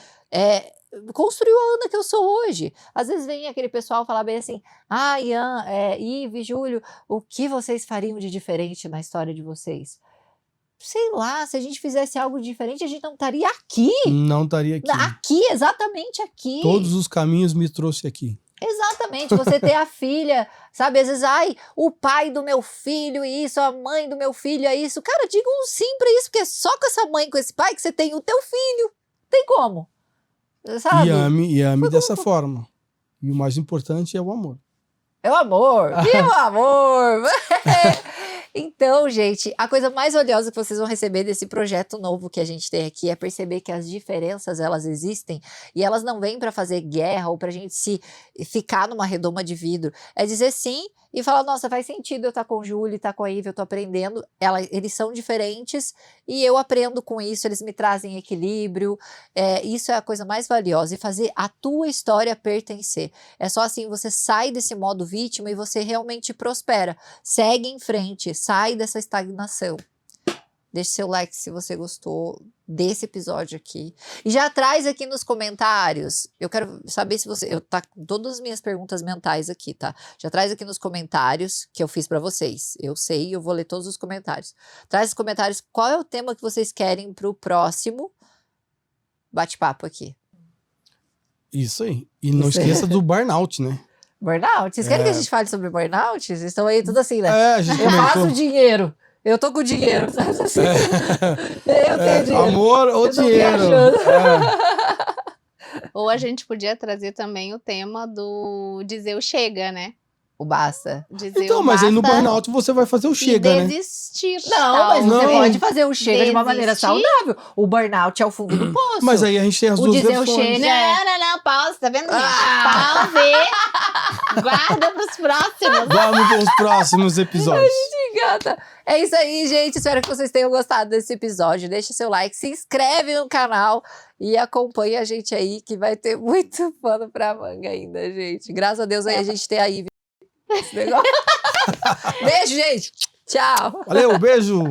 construiu a Ana que eu sou hoje. Às vezes vem aquele pessoal falar bem assim, Ian, Ivy, Júlio, o que vocês fariam de diferente na história de vocês? Sei lá, se a gente fizesse algo diferente, a gente não estaria aqui. Não estaria aqui. Aqui, exatamente aqui. Todos os caminhos me trouxe aqui. Exatamente, você ter a filha, sabe, às vezes, o pai do meu filho isso, a mãe do meu filho é isso. Cara, diga um sim pra isso, porque é só com essa mãe, com esse pai que você tem o teu filho. Tem como, sabe? E ame dessa forma. E o mais importante é o amor. É o amor, e o amor. Então, gente, a coisa mais valiosa que vocês vão receber desse projeto novo que a gente tem aqui é perceber que as diferenças, elas existem e elas não vêm para fazer guerra ou para a gente ficar numa redoma de vidro. É dizer sim e falar, nossa, faz sentido eu estar com o Júlio, estar com a Ivy, eu tô aprendendo. Eles são diferentes e eu aprendo com isso, eles me trazem equilíbrio. Isso é a coisa mais valiosa e fazer a tua história pertencer. É só assim você sai desse modo vítima e você realmente prospera. Segue em frente, sai dessa estagnação. Deixe seu like se você gostou desse episódio aqui. E já traz aqui nos comentários. Eu quero saber se você... tá com todas as minhas perguntas mentais aqui, tá? Já traz aqui nos comentários que eu fiz pra vocês. Eu sei, eu vou ler todos os comentários. Traz nos comentários qual é o tema que vocês querem pro próximo bate-papo aqui. Isso aí. E não esqueça do burnout, né? Burnout? Vocês querem que a gente fale sobre burnout? Vocês estão aí tudo assim, né? A gente eu faço dinheiro. Eu tô com dinheiro, sabe assim? Eu tenho dinheiro. Amor ou dinheiro. Ou a gente podia trazer também o tema do dizer o chega, né? O basta. Dizer então, o mas basta aí no burnout você vai fazer o chega, né? Desistir. Não, mas você pode fazer o chega de uma maneira saudável. O burnout é o fundo do poço. Mas aí a gente tem as duas dizer versões. O chega, não, pausa, tá vendo? Pause. Guarda pros próximos. Vamos para os próximos episódios. Gata. É isso aí, gente. Espero que vocês tenham gostado desse episódio. Deixa seu like, se inscreve no canal e acompanha a gente aí, que vai ter muito pano pra manga ainda, gente. Graças a Deus aí a gente tem aí esse negócio. Beijo, gente. Tchau. Valeu, beijo.